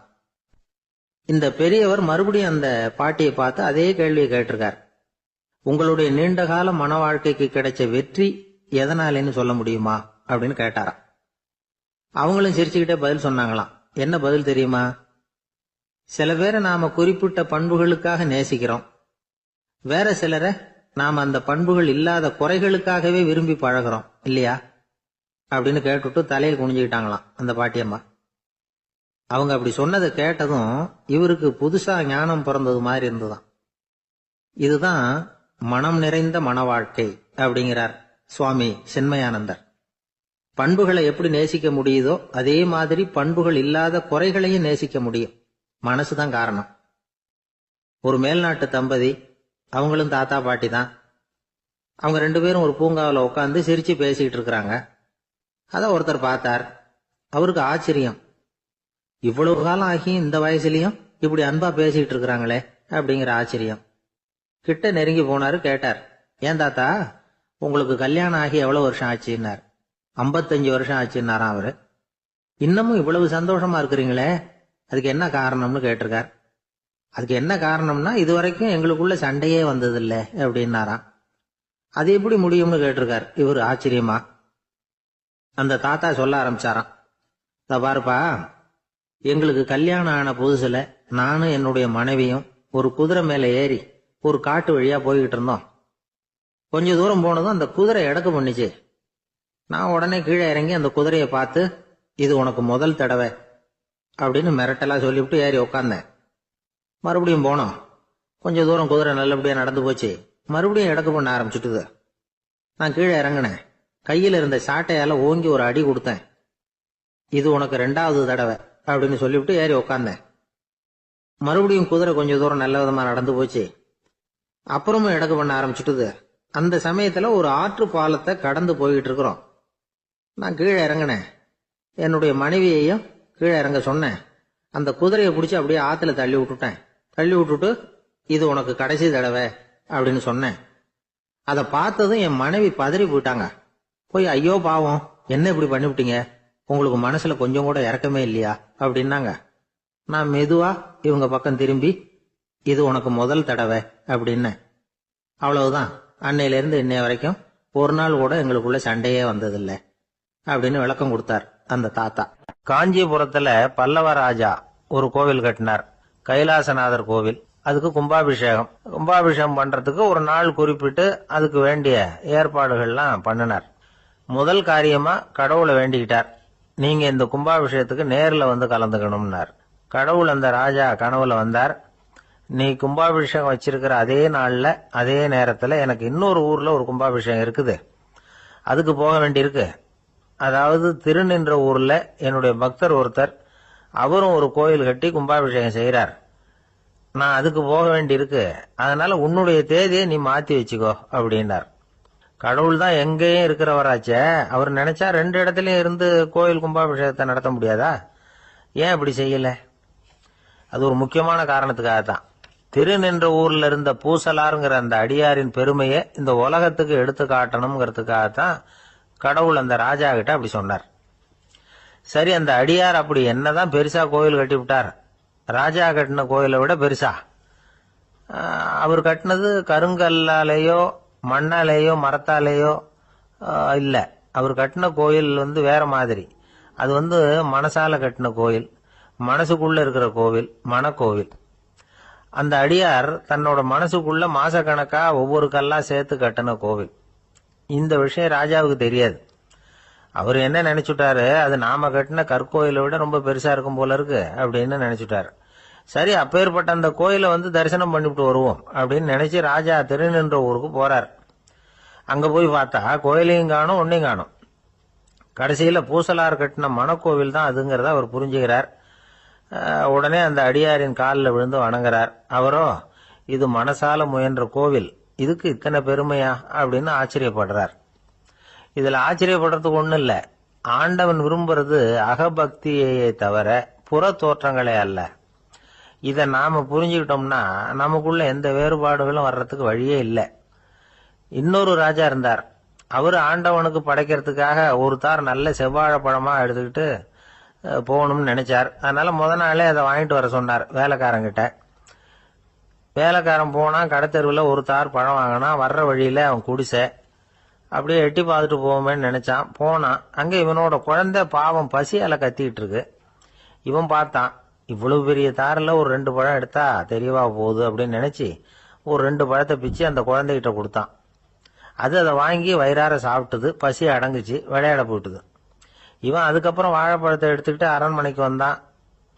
இந்த பெரியவர் மறுபடியும் அந்த பாட்டியை பார்த்து அதே கேள்வியை கேட்டிருக்கார். உங்களுடைய நீண்டகால மன வாழ்க்கைக்கு கிடைச்ச வெற்றி எதனாலேன்னு சொல்ல முடியுமா அப்படின்னு கேட்டாராம். அவங்களும் சிரிச்சுக்கிட்டே பதில் சொன்னாங்களாம். என்ன பதில் தெரியுமா? சில பேரை நாம குறிப்பிட்ட பண்புகளுக்காக நேசிக்கிறோம், வேற சிலரை நாம அந்த பண்புகள் இல்லாத குறைகளுக்காகவே விரும்பி பழகிறோம் இல்லையா அப்படின்னு கேட்டுட்டு தலையில் குனிஞ்சுக்கிட்டாங்களாம் அந்த பாட்டியம்மா. அவங்க அப்படி சொன்னதை கேட்டதும் இவருக்கு புதுசா ஞானம் பிறந்தது மாதிரி இருந்ததுதான். இதுதான் மனம் நிறைந்த மன வாழ்க்கை அப்படிங்கிறார் சுவாமி சின்மயானந்தர். பண்புகளை எப்படி நேசிக்க முடியுதோ அதே மாதிரி பண்புகள் இல்லாத குறைகளையும் நேசிக்க முடியும். மனசுதான் காரணம். ஒரு மேல்நாட்டு தம்பதி, அவங்களும் தாத்தா பாட்டி தான். அவங்க 2 பேரும் ஒரு பூங்காவில் உட்காந்து சிரிச்சு பேசிக்கிட்டு இருக்கிறாங்க. அத ஒருத்தர் பார்த்தார். அவருக்கு ஆச்சரியம், இவ்வளவு காலம் ஆகி இந்த வயசுலயும் இப்படி அன்பா பேசிக்கிட்டு இருக்கிறாங்களே அப்படிங்கிற ஆச்சரியம். கிட்ட நெருங்கி போனாரு. கேட்டார், ஏன் தாத்தா, உங்களுக்கு கல்யாணம் ஆகி எவ்வளவு வருஷம் ஆச்சுன்னார். 55 வருஷம் ஆச்சுன்னாராம் அவரு. இன்னமும் இவ்வளவு சந்தோஷமா இருக்கிறீங்களே, அதுக்கு என்ன காரணம்னு கேட்டிருக்கார். அதுக்கு என்ன காரணம்னா, இதுவரைக்கும் எங்களுக்குள்ள சண்டையே வந்ததில்ல அப்படின்னாராம். அது எப்படி முடியும்னு கேட்டிருக்கார் இவர் ஆச்சரியமா. அந்த தாத்தா சொல்ல ஆரம்பிச்சாராம், பாருப்பா, எங்களுக்கு கல்யாணம் ஆன புதுசுல நானும் என்னுடைய மனைவியும் ஒரு குதிரை மேல ஏறி ஒரு காட்டு வழியா போய்கிட்டு இருந்தோம். கொஞ்ச தூரம் போனதும் அந்த குதிரை எடக்கு பண்ணிச்சு. நான் உடனே கீழே இறங்கி அந்த குதிரையை பார்த்து, இது உனக்கு முதல் தடவை அப்படின்னு மிரட்டலா சொல்லிவிட்டு ஏறி உட்காந்தேன். மறுபடியும் போனோம். கொஞ்ச தூரம் குதிரை நல்லபடியா நடந்து போச்சு. மறுபடியும் எடக்கு பண்ண ஆரம்பிச்சுட்டுது. நான் கீழே இறங்கினேன். கையில் இருந்த சாட்டையால ஓங்கி ஒரு அடி கொடுத்தேன். இது உனக்கு 2வது தடவை அப்படின்னு சொல்லிவிட்டு ஏறி உட்காந்தேன். மறுபடியும் குதிரை கொஞ்ச தூரம் நல்ல விதமா நடந்து போச்சு. அப்புறமும் எடக்கு பண்ண ஆரம்பிச்சுட்டுது. அந்த சமயத்துல ஒரு ஆற்று பாலத்தை கடந்து போய்கிட்டு இருக்கிறோம். நான் கீழே இறங்கினேன். என்னுடைய மனைவியையும் கீழே இறங்க சொன்னேன். அந்த குதிரையை பிடிச்சி அப்படியே ஆத்துல தள்ளி விட்டுட்டேன். தள்ளி விட்டுட்டு, இது உனக்கு கடைசி தடவை அப்படின்னு சொன்னேன். அதை பார்த்ததும் என் மனைவி பதறி போயிட்டாங்க. போய், ஐயோ பாவம், என்ன இப்படி பண்ணிவிட்டீங்க, உங்களுக்கு மனசுல கொஞ்சம் கூட இறக்கமே இல்லையா அப்படின்னாங்க. நான் மெதுவா இவங்க பக்கம் திரும்பி, இது உனக்கு முதல் தடவை அப்படின்னு. அவ்வளவுதான், அன்னையில இருந்து இன்னைய வரைக்கும் ஒரு நாள் கூட எங்களுக்குள்ள சண்டையே வந்ததில்லை அப்படின்னு விளக்கம் கொடுத்தார் அந்த தாத்தா. காஞ்சிபுரத்துல பல்லவ ராஜா ஒரு கோவில் கட்டினார், கைலாசநாதர் கோவில். அதுக்கு கும்பாபிஷேகம் பண்றதுக்கு ஒரு நாள் குறிப்பிட்டு அதுக்கு வேண்டிய ஏற்பாடுகள்லாம் பண்ணினார். முதல் காரியமா கடவுளை வேண்டிக்கிட்டார். நீங்க இந்த கும்பாபிஷேகத்துக்கு நேர்ல வந்து கலந்துக்கணும்னார். கடவுள் அந்த ராஜா கனவுல வந்தார். நீ கும்பாபிஷேகம் வச்சிருக்கிற அதே நாள்ல அதே நேரத்துல எனக்கு இன்னொரு ஊர்ல ஒரு கும்பாபிஷேகம் இருக்குது, அதுக்கு போக வேண்டியிருக்கு. அதாவது திருநின்ற ஊர்ல என்னுடைய பக்தர் ஒருத்தர், அவரும் ஒரு கோயில் கட்டி கும்பாபிஷேகம் செய்யறார். நான் அதுக்கு போக வேண்டியிருக்கு, அதனால உன்னுடைய தேதியை நீ மாத்தி வச்சுக்கோ அப்படின்னார். கடவுள் தான் எங்கேயும் இருக்கிறவராச்சே, அவர் நினைச்சா 2 இடத்துலயும் இருந்து கோயில் கும்பாபிஷேகத்தை நடத்த முடியாதா? ஏன் இப்படி செய்யல? அது ஒரு முக்கியமான காரணத்துக்காகத்தான். திருநின்ற ஊர்ல இருந்த பூசலாருங்கிற அந்த அடியாரின் பெருமையை இந்த உலகத்துக்கு எடுத்து காட்டணுங்கிறதுக்காகத்தான் கடவுள் அந்த ராஜா கிட்ட அப்படி சொன்னார். சரி, அந்த அடியார் அப்படி என்னதான் பெருசா கோயில் கட்டி விட்டார்? ராஜா கட்டின கோயிலை விட பெருசா? அவர் கட்டினது கருங்கல்லாலேயோ மண்ணாலேயோ மரத்தாலேயோ இல்ல. அவர் கட்டின கோயில் வேற மாதிரி. அது மனசால கட்டின கோயில், மனசுக்குள்ள இருக்கிற கோவில், மனக்கோவில். அந்த அடியார் தன்னோட மனசுக்குள்ள மாசக்கணக்கா ஒவ்வொரு கல்லா சேர்த்து கட்டின கோவில். இந்த விஷயம் ராஜாவுக்கு தெரியாது. அவர் என்ன நினைச்சுட்டாரு, அது நாம கட்டின கற்கோயிலை விட ரொம்ப பெருசா இருக்கும் போல இருக்கு அப்படின்னு நினைச்சுட்டாரு. சரி, அப்பேற்பட்ட அந்த கோயிலை தரிசனம் பண்ணிவிட்டு வருவோம் அப்படின்னு நினைச்சு ராஜா திருநின்ற ஊருக்கு போறார். அங்க போய் பார்த்தா கோயிலையும் காணும், ஒன்னையும் காணும். கடைசியில பூசலார் கட்டின மனக்கோவில் தான் அதுங்கிறத அவர் புரிஞ்சுக்கிறார். உடனே அந்த அடியாரின் காலில் விழுந்து வணங்குறார். அவரோ, இது மனசால முயன்ற கோவில், இதுக்கு இத்தனை பெருமையா அப்படின்னு ஆச்சரியப்படுறார். இதுல ஆச்சரியப்படுறதுக்கு ஒண்ணும் இல்ல. ஆண்டவன் விரும்புறது அகபக்தியையே தவிர புற தோற்றங்களே அல்ல. இத நாம புரிஞ்சுக்கிட்டோம்னா நமக்குள்ள எந்த வேறுபாடுகளும் வர்றதுக்கு வழியே இல்லை. இன்னொரு ராஜா இருந்தார். அவரு ஆண்டவனுக்கு படைக்கிறதுக்காக ஒரு தார் நல்ல செவ்வாழைப்பழமா எடுத்துக்கிட்டு போகணும்னு நினைச்சார். அதனால முத நாளே அதை வாங்கிட்டு வர சொன்னார் வேலைக்காரங்கிட்ட. வேலைக்காரன் போனா கடைத்தெருவில் ஒரு தார் பழம் வாங்கினா. வர்ற வழியில அவன் குடிசை. அப்படியே எட்டி பார்த்துட்டு போவோமேன்னு நினைச்சான். போனான். அங்க இவனோட குழந்தை பாவம் பசியால கத்திட்டு இருக்கு. இவன் பார்த்தான், இவ்வளவு பெரிய தாரில் ஒரு 2 பழம் எடுத்தா தெரியவா போகுது அப்படின்னு நினைச்சு ஒரு 2 பழத்தை பிச்சு அந்த குழந்தைகிட்ட கொடுத்தான். அதை வாங்கி வயிறார சாப்பிட்டது. பசி அடங்குச்சு, விளையாட போயிட்டுது. இவன் அதுக்கப்புறம் வாழைப்பழத்தை எடுத்துக்கிட்டு அரண்மனைக்கு வந்தான்.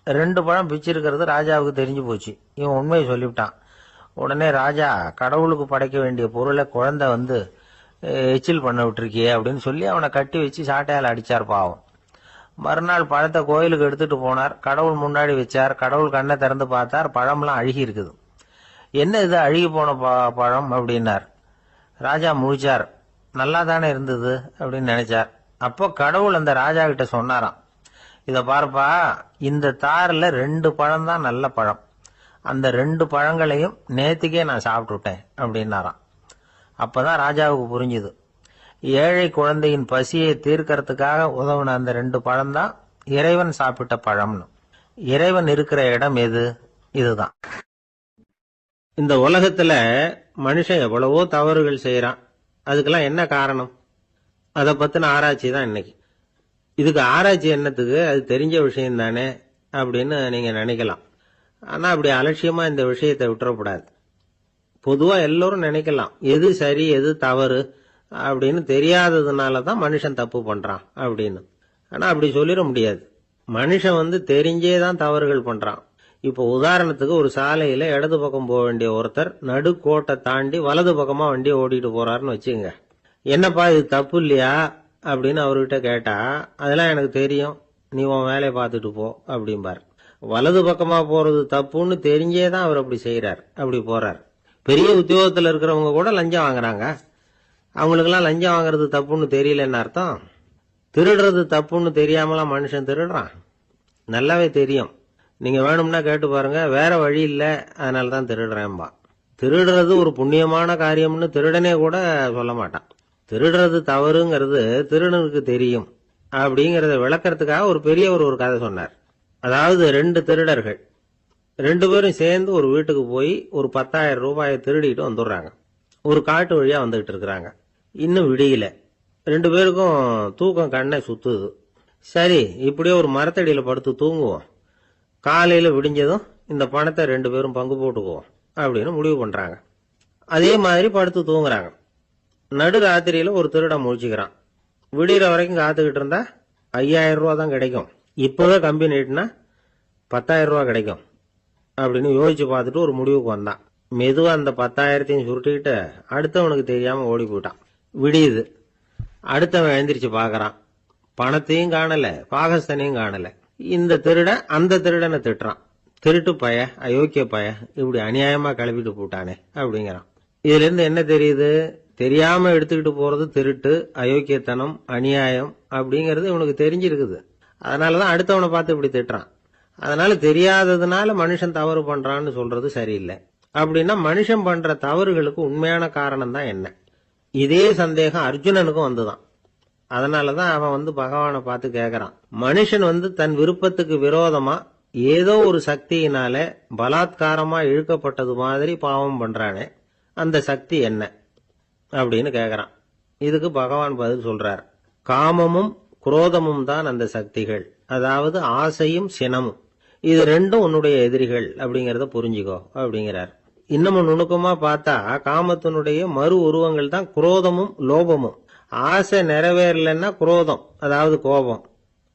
2 பழம் பிச்சிருக்கிறது ராஜாவுக்கு தெரிஞ்சு போச்சு. இவன் உண்மையை சொல்லிவிட்டான். உடனே ராஜா, கடவுளுக்கு படைக்க வேண்டிய பொருளை குழந்தை எச்சில் பண்ண விட்டுருக்கியே அப்படின்னு சொல்லி அவனை கட்டி வச்சு சாட்டையால் அடிச்சார் பாவம். மறுநாள் பழத்தை கோயிலுக்கு எடுத்துட்டு போனார். கடவுள் முன்னாடி வச்சார். கடவுள் கண்ணை திறந்து பார்த்தார், பழம்லாம் அழுகி இருக்குது. என்ன இது அழுகி போன பழம் அப்படின்னார். ராஜா முழிச்சார். நல்லா தானே இருந்தது அப்படின்னு நினைச்சார். அப்போ கடவுள் அந்த ராஜா கிட்ட சொன்னாராம், இத பாருப்பா, இந்த தாரில் 2 பழம் தான் நல்ல பழம். அந்த 2 பழங்களையும் நேத்திக்கே நான் சாப்பிட்டுட்டேன் அப்படின்னாராம். அப்பதான் ராஜாவுக்கு புரிஞ்சுது, ஏழை குழந்தையின் பசியை தீர்க்கறதுக்காக உதவுன அந்த 2 பழம் தான் இறைவன் சாப்பிட்ட பழம்னு. இறைவன் இருக்கிற இடம் எது? இதுதான். இந்த உலகத்துல மனுஷன் எவ்வளவோ தவறுகள் செய்யறான். அதுக்கெல்லாம் என்ன காரணம்? அதை பத்தின ஆராய்ச்சி தான் இன்னைக்கு. இதுக்கு ஆராய்ச்சி என்னத்துக்கு? அது தெரிஞ்ச விஷயம் தானே அப்படின்னு நீங்க நினைக்கலாம். ஆனா அப்படி அலட்சியமா இந்த விஷயத்தை விட்டுறக்கூடாது. பொதுவா எல்லோரும் நினைக்கலாம், எது சரி எது தவறு அப்படின்னு தெரியாததுனாலதான் மனுஷன் தப்பு பண்றான் அப்படின்னு. ஆனா அப்படி சொல்லிட முடியாது. மனுஷன் தெரிஞ்சேதான் தவறுகள் பண்றான். இப்போ உதாரணத்துக்கு ஒரு சாலையில இடது பக்கம் போக வேண்டிய ஒருத்தர் நடுக்கோட்டை தாண்டி வலது பக்கமா வண்டியை ஓட்டிட்டு போறாருன்னு வச்சுங்க. என்னப்பா இது தப்பு இல்லையா அப்படின்னு அவர்கிட்ட கேட்டா, அதெல்லாம் எனக்கு தெரியும், நீ உன் வேலையை பார்த்துட்டு போ அப்படிம்பார். வலது பக்கமா போறது தப்புன்னு தெரிஞ்சேதான் அவர் அப்படி செய்யறார், அப்படி போறார். பெரிய உத்தியோகத்துல இருக்கிறவங்க கூட லஞ்சம் வாங்குறாங்க. அவங்களுக்கெல்லாம் லஞ்சம் வாங்குறது தப்புன்னு தெரியலன்னு அர்த்தம். திருடுறது தப்புன்னு தெரியாமலாம் மனுஷன் திருடுறான். நல்லாவே தெரியும். நீங்க வேணும்னா கேட்டு பாருங்க, வேற வழி இல்ல அதனாலதான் திருடுறேன்பா. திருடுறது ஒரு புண்ணியமான காரியம்னு திருடனே கூட சொல்ல மாட்டான். திருடுறது தவறுங்கிறது திருடனுக்கு தெரியும் அப்படிங்கறத விளக்கறதுக்காக ஒரு பெரியவர் ஒரு கதை சொன்னார். அதாவது 2 திருடர்கள் 2 பேரும் சேர்ந்து ஒரு வீட்டுக்கு போய் ஒரு 10,000 ரூபாயை திருடிட்டு வந்துடுறாங்க. ஒரு காட்டு வழியா வந்துகிட்டு இருக்கிறாங்க. இன்னும் விடியல. 2 பேருக்கும் தூக்கம் கண்ணை சுத்துது. சரி, இப்படியே ஒரு மரத்தடியில படுத்து தூங்குவோம், காலையில விடிஞ்சதும் இந்த பணத்தை 2 பேரும் பங்கு போட்டுக்குவோம் அப்படின்னு முடிவு பண்றாங்க. அதே மாதிரி படுத்து தூங்குறாங்க. நடு ராத்திரியில ஒரு திருடன் முழிச்சுக்கிறான். விடிகிற வரைக்கும் காத்துக்கிட்டு இருந்தா 5000 ரூபா தான் கிடைக்கும், இப்பவே கம்பி நீட்டினா 10,000 ரூபா கிடைக்கும் அப்படின்னு யோசிச்சு பார்த்துட்டு ஒரு முடிவுக்கு வந்தான். மெதுவா அந்த 10,000 சுருட்டிக்கிட்டு அடுத்தவனுக்கு தெரியாம ஓடி போயிட்டான். விடியுது. அடுத்தவன் எழுந்திரிச்சு பாக்குறான். பணத்தையும் காணல, பாகஸ்தனையும் காணல. இந்த திருடன் அந்த திருடனை திட்டுறான். திருட்டு பய, அயோக்கிய பய, இப்படி அநியாயமா கிளப்பிட்டு போட்டானே அப்படிங்கிறான். இதுல இருந்து என்ன தெரியுது? தெரியாம எடுத்துக்கிட்டு போறது திருட்டு, அயோக்கியத்தனம், அநியாயம் அப்படிங்கறது இவனுக்கு தெரிஞ்சிருக்குது. அதனாலதான் அடுத்தவனை பார்த்து இப்படி திட்டுறான். அதனால தெரியாததுனால மனுஷன் தவறு பண்றான்னு சொல்றது சரியில்லை. அப்படின்னா மனுஷன் பண்ற தவறுகளுக்கு உண்மையான காரணம் தான் என்ன? இதே சந்தேகம் அர்ஜுனனுக்கும் வந்துதான். அதனாலதான் அவன் பகவானை பார்த்து கேக்குறான். மனுஷன் தன் விருப்பத்துக்கு விரோதமா ஏதோ ஒரு சக்தியினால பலாத்காரமா இழுக்கப்பட்டது மாதிரி பாவம் பண்றானே, அந்த சக்தி என்ன அப்படின்னு கேக்குறான். இதுக்கு பகவான் பதில் சொல்றார். காமமும் குரோதமும் தான் அந்த சக்திகள், அதாவது ஆசையும் சினமும். இது ரெண்டும் உன்னுடைய எதிரிகள் அப்படிங்கறத புரிஞ்சுக்கோ அப்படிங்கிறார். இன்னமும் நுணுக்கமா பார்த்தா காமத்தினுடைய மறு உருவங்கள் தான் குரோதமும் லோபமும். ஆசை நிறைவேறலன்னா குரோதம், அதாவது கோபம்.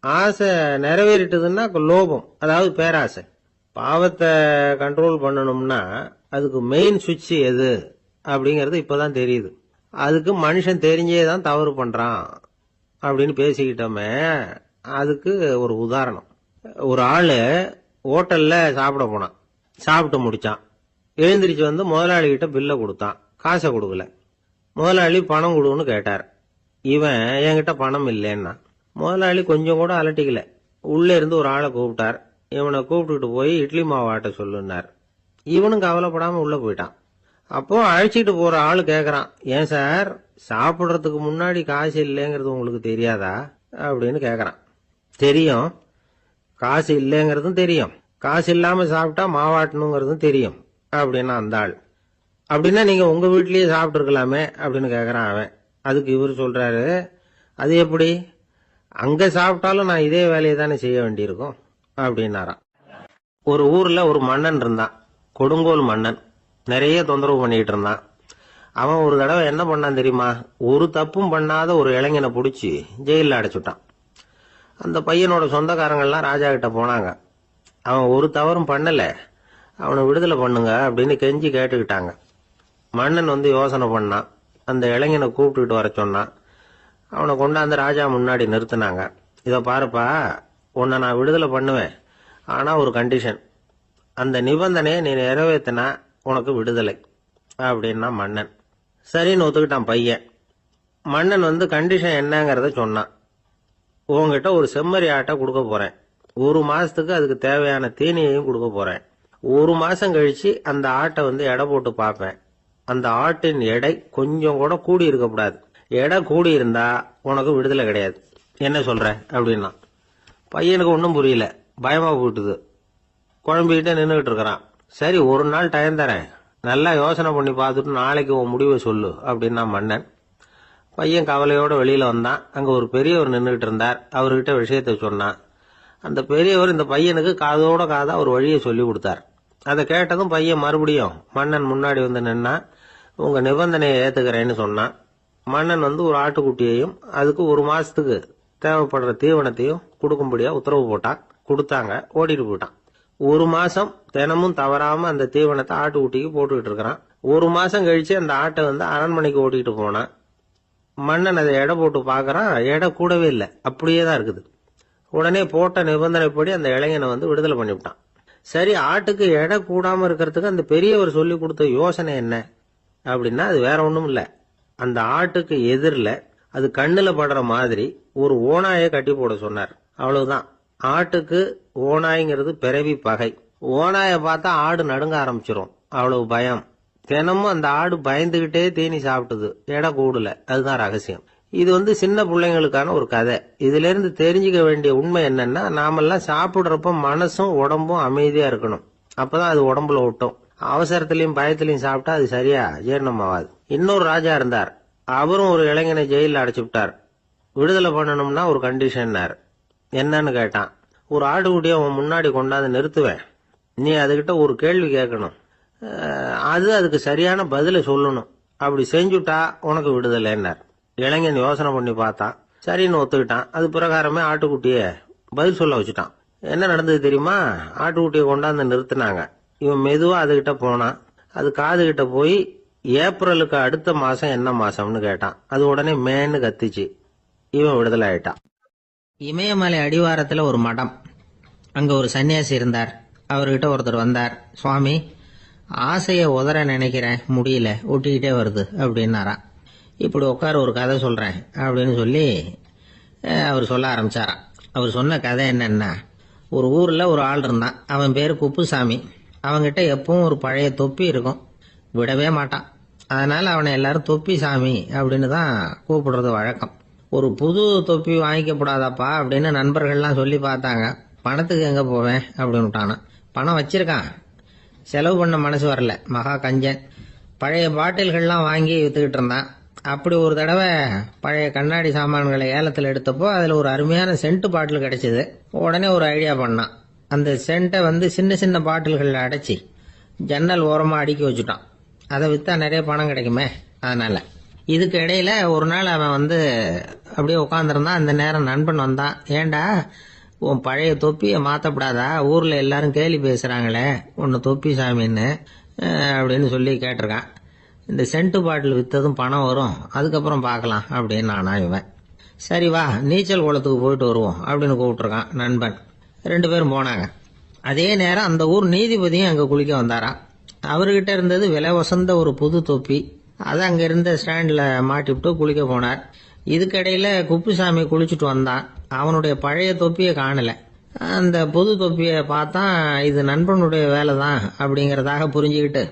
ஆசை நிறைவேறிட்டதுன்னா லோபம், அதாவது பேராசை. பாவத்தை கண்ட்ரோல் பண்ணணும்னா அதுக்கு மெயின் சுவிட்ச் எது அப்படிங்கறது இப்பதான் தெரியுது. அதுக்கு மனுஷன் தெரிஞ்சே தான் தவறு பண்றான் அப்படின்னு பேசிக்கிட்டோமே. அதுக்கு ஒரு உதாரணம். ஒரு ஆளு ஹோட்டல்ல சாப்பிட போனான். சாப்பிட்டு முடிச்சான். எழுந்திரிச்சு முதலாளி கிட்ட பில்ல கொடுத்தான். காசை கொடுக்கல. முதலாளி பணம் கொடுன்னு கேட்டார். இவன் என்கிட்ட பணம் இல்லைன்னா. முதலாளி கொஞ்சம் கூட அலட்டிக்கல. உள்ள இருந்து ஒரு ஆளை கூப்பிட்டார். இவனை கூப்பிட்டுட்டு போய் இட்லி மாவு ஆட்ட சொல்லுனார். இவனும் கவலைப்படாம உள்ள போயிட்டான். அப்போ அழைச்சிட்டு போற ஆளு கேக்குறான், ஏன் சார் சாப்பிடுறதுக்கு முன்னாடி காசு இல்லைங்கிறது உங்களுக்கு தெரியாதா அப்படின்னு கேக்குறான். தெரியும், காசு இல்லைங்கிறதும் தெரியும், காசு இல்லாம சாப்பிட்டா மாவாட்டணுங்கிறதும் தெரியும் அப்படின்னா அந்த ஆள். அப்படின்னா நீங்க உங்க வீட்லயே சாப்பிட்டு இருக்கலாமே அப்படின்னு கேக்குறான் அவன். அதுக்கு இவர் சொல்றாரு, அது எப்படி? அங்க சாப்பிட்டாலும் நான் இதே வேலையை தானே செய்ய வேண்டியிருக்கும் அப்படின்னாராம். ஒரு ஊர்ல ஒரு மன்னன் இருந்தான், கொடுங்கோல் மன்னன். நிறைய தொந்தரவு பண்ணிட்டு இருந்தான். அவன் ஒரு தடவை என்ன பண்ணான் தெரியுமா? ஒரு தப்பும் பண்ணாத ஒரு இளைஞனை பிடிச்சி ஜெயில அடைச்சுட்டான். அந்த பையனோட சொந்தக்காரங்கள்லாம் ராஜா கிட்ட போனாங்க. அவன் ஒரு தவறும் பண்ணல, அவனை விடுதலை பண்ணுங்க அப்படின்னு கெஞ்சி கேட்டுக்கிட்டாங்க. மன்னன் யோசனை பண்ணான். அந்த இளைஞனை கூப்பிட்டுட்டு வர சொன்னான். அவனை கொண்டாந்து ராஜா முன்னாடி நிறுத்தினாங்க. இதை பாருப்பா, உன்னை நான் விடுதலை பண்ணுவேன், ஆனா ஒரு கண்டிஷன். அந்த நிபந்தனையை நீ நிறைவேற்றினா உனக்கு விடுதலை அப்படின்னா மன்னன். சரின்னு ஒத்துக்கிட்டான் பையன். மன்னன் கண்டிஷன் என்னங்கிறத சொன்னான். உங்ககிட்ட ஒரு செம்மறி ஆட்டை கொடுக்க போறேன். 1 மாசத்துக்கு அதுக்கு தேவையான தீனியையும் கொடுக்க போறேன். 1 மாசம் கழிச்சு அந்த ஆட்டை எடை போட்டு பார்ப்பேன். அந்த ஆட்டின் எடை கொஞ்சம் கூட கூடி இருக்கக்கூடாது. எடை கூடி இருந்தா உனக்கு விடுதலை கிடையாது. என்ன சொல்ற அப்படின்னா. பையனுக்கு ஒன்றும் புரியல, பயமா போட்டுது. குழம்பிக்கிட்டே நின்றுகிட்டு இருக்கிறான். சரி, ஒரு நாள் டைம் தரேன், நல்லா யோசனை பண்ணி பார்த்துட்டு நாளைக்கு உன் முடிவை சொல்லு அப்படின்னா மன்னன். பையன் கவலையோட வெளியில வந்தான். அங்க ஒரு பெரியவர் நின்றுகிட்டு இருந்தார். அவர்கிட்ட விஷயத்த சொன்னான். அந்த பெரியவர் இந்த பையனுக்கு காதோட காதா ஒரு வழியை சொல்லி கொடுத்தார். அதை கேட்டதும் பையன் மறுபடியும் மன்னன் முன்னாடி நின்னா, உங்க நிபந்தனையை ஏத்துக்கிறேன்னு சொன்னான். மன்னன் ஒரு ஆட்டுக்குட்டியையும் அதுக்கு 1 மாசத்துக்கு தேவைப்படுற தீவனத்தையும் கொடுக்கும்படியா உத்தரவு போட்டான். கொடுத்தாங்க. ஓடிட்டு போயிட்டான். 1 மாசம் தினமும் தவறாம அந்த தீவனத்தை ஆட்டுக்குட்டிக்கு போட்டுக்கிட்டு இருக்கிறான். 1 மாசம் கழிச்சு அந்த ஆட்டை அரண்மனைக்கு ஓட்டிக்கிட்டு போனான். மன்னன் அதை எடை போட்டு பாக்குறான். எடை கூடவே இல்லை, அப்படியே தான் இருக்குது. உடனே போட்ட நிபந்தனைப்படி அந்த இளைஞனை விடுதலை பண்ணிவிட்டான். சரி, ஆட்டுக்கு எடை கூடாம இருக்கிறதுக்கு அந்த பெரியவர் சொல்லி கொடுத்த யோசனை என்ன அப்படின்னா, அது வேற ஒண்ணும் இல்ல. அந்த ஆட்டுக்கு எதிரில் அது கண்ணுல படுற மாதிரி ஒரு ஓநாயை கட்டி போட சொன்னார். அவ்வளவுதான். ஆட்டுக்கு ஓநாய்ங்கிறது பிறவி பகை. ஓநாயை பார்த்தா ஆடு நடுங்க ஆரம்பிச்சிரும், அவ்வளவு பயம். தினமும் அந்த ஆடு பயந்துகிட்டே தீனி சாப்பிட்டுது, எடை கூடல. அதுதான் ரகசியம். இது சின்ன பிள்ளைங்களுக்கான ஒரு கதை. இதுல இருந்து தெரிஞ்சுக்க வேண்டிய உண்மை என்னன்னா, நாமெல்லாம் சாப்பிடுறப்ப மனசும் உடம்பும் அமைதியா இருக்கணும். அப்பதான் அது உடம்புல ஒட்டும். அவசரத்திலையும் பயத்திலையும் சாப்பிட்டா அது சரியா ஜீரணம் ஆகாது. இன்னொரு ராஜா இருந்தார். அவரும் ஒரு இளைஞனை ஜெயில அடைச்சு விட்டார். விடுதலை பண்ணணும்னா ஒரு கண்டிஷன்னார். என்னன்னு கேட்டான். ஒரு ஆட்டுக்குட்டியை அவன் முன்னாடி கொண்டாந்து நிறுத்துவேன், நீ அதுகிட்ட ஒரு கேள்வி கேட்கணும், அதுக்கு சரியான பதில சொல்லணும். அப்படி செஞ்சுட்டா உனக்கு விடுதலைன்னார். இளைஞன் யோசனை பண்ணி பார்த்தான். சரின்னு ஒத்துக்கிட்டான். அது பிரகாரமே ஆட்டுக்குட்டிய பதில் சொல்ல வச்சுட்டான். என்ன நடந்தது தெரியுமா? ஆட்டுக்குட்டியை கொண்டாந்து நிறுத்தினாங்க. இவன் மெதுவா அதுகிட்ட போனான். அது காதுகிட்ட போய் ஏப்ரலுக்கு அடுத்த மாசம் என்ன மாசம்னு கேட்டான். அது உடனே மேன்னு கத்திச்சு. இவன் விடுதலை ஆயிட்டான். இமயமலை அடிவாரத்துல ஒரு மடம். அங்க ஒரு சன்னியாசி இருந்தார். அவர்கிட்ட ஒருத்தர் வந்தார். சுவாமி, ஆசையை உதற நினைக்கிறேன், முடியல, ஒட்டிக்கிட்டே வருது அப்படின்னாராம். இப்படி உட்கார, ஒரு கதை சொல்றேன் அப்படின்னு சொல்லி அவர் சொல்ல ஆரம்பிச்சாராம். அவர் சொன்ன கதை என்னன்னா, ஒரு ஊர்ல ஒரு ஆள் இருந்தான். அவன் பேரு குப்புசாமி. அவன்கிட்ட எப்பவும் ஒரு பழைய தொப்பி இருக்கும், விடவே மாட்டான். அதனால அவனை எல்லாரும் தொப்பி சாமி அப்படின்னு தான் கூப்பிடுறது வழக்கம். ஒரு புது தொப்பி வாங்கிக்கப்படாதாப்பா அப்படின்னு நண்பர்கள்லாம் சொல்லி பார்த்தாங்க. பணத்துக்கு எங்க போவேன் அப்படின்னு விட்டானான். பணம் வச்சிருக்கான், செலவு பண்ண மனசு வரல, மகா கஞ்சன். பழைய பாட்டில்கள்லாம் வாங்கி வித்துக்கிட்டு இருந்தான். அப்படி ஒரு தடவை பழைய கண்ணாடி சாமான்களை ஏலத்தில் எடுத்தப்போ அதில் ஒரு அருமையான சென்ட் பாட்டில் கிடைச்சிது. உடனே ஒரு ஐடியா பண்ணான். அந்த சென்ட்டை சின்ன சின்ன பாட்டில்களில் அடைச்சி ஜன்னல் ஓரமாக அடுக்கி வச்சுட்டான். அதை விற்றா நிறைய பணம் கிடைக்குமே, அதனால. இதுக்கு இடையில ஒரு நாள் அவன் அப்படியே உட்காந்துருந்தான். அந்த நேரம் நண்பன் வந்தான். ஏண்டா, உன் பழைய தொப்பியை மாற்றப்படாதா? ஊரில் எல்லாரும் கேலி பேசுகிறாங்களே உன்னை தொப்பி சாமின்னு அப்படின்னு சொல்லி கேட்டிருக்கான். இந்த சென்ட் பாட்டில் விற்றதும் பணம் வரும், அதுக்கப்புறம் பார்க்கலாம் அப்படின்னு நானா இவன். சரி வா, நீச்சல் குளத்துக்கு போயிட்டு வருவோம் அப்படின்னு கூப்பிட்டுருக்கான் நண்பன். 2 பேரும் போனாங்க. அதே நேரம் அந்த ஊர் நீதிபதியும் அங்கே குளிக்க வந்தாராம். அவர்கிட்ட இருந்தது விலை வசந்த ஒரு புது தொப்பி. அதை அங்கே இருந்த ஸ்டாண்டில் மாட்டிவிட்டு குளிக்க போனார். இதுக்கிடையில் குப்புசாமி குளிச்சுட்டு வந்தான். அவனுடைய பழைய தொப்பியை காணல. அந்த புது தொப்பியை பார்த்தா இது நண்பனுடைய வேலை தான் அப்படிங்கிறதாக புரிஞ்சுக்கிட்டு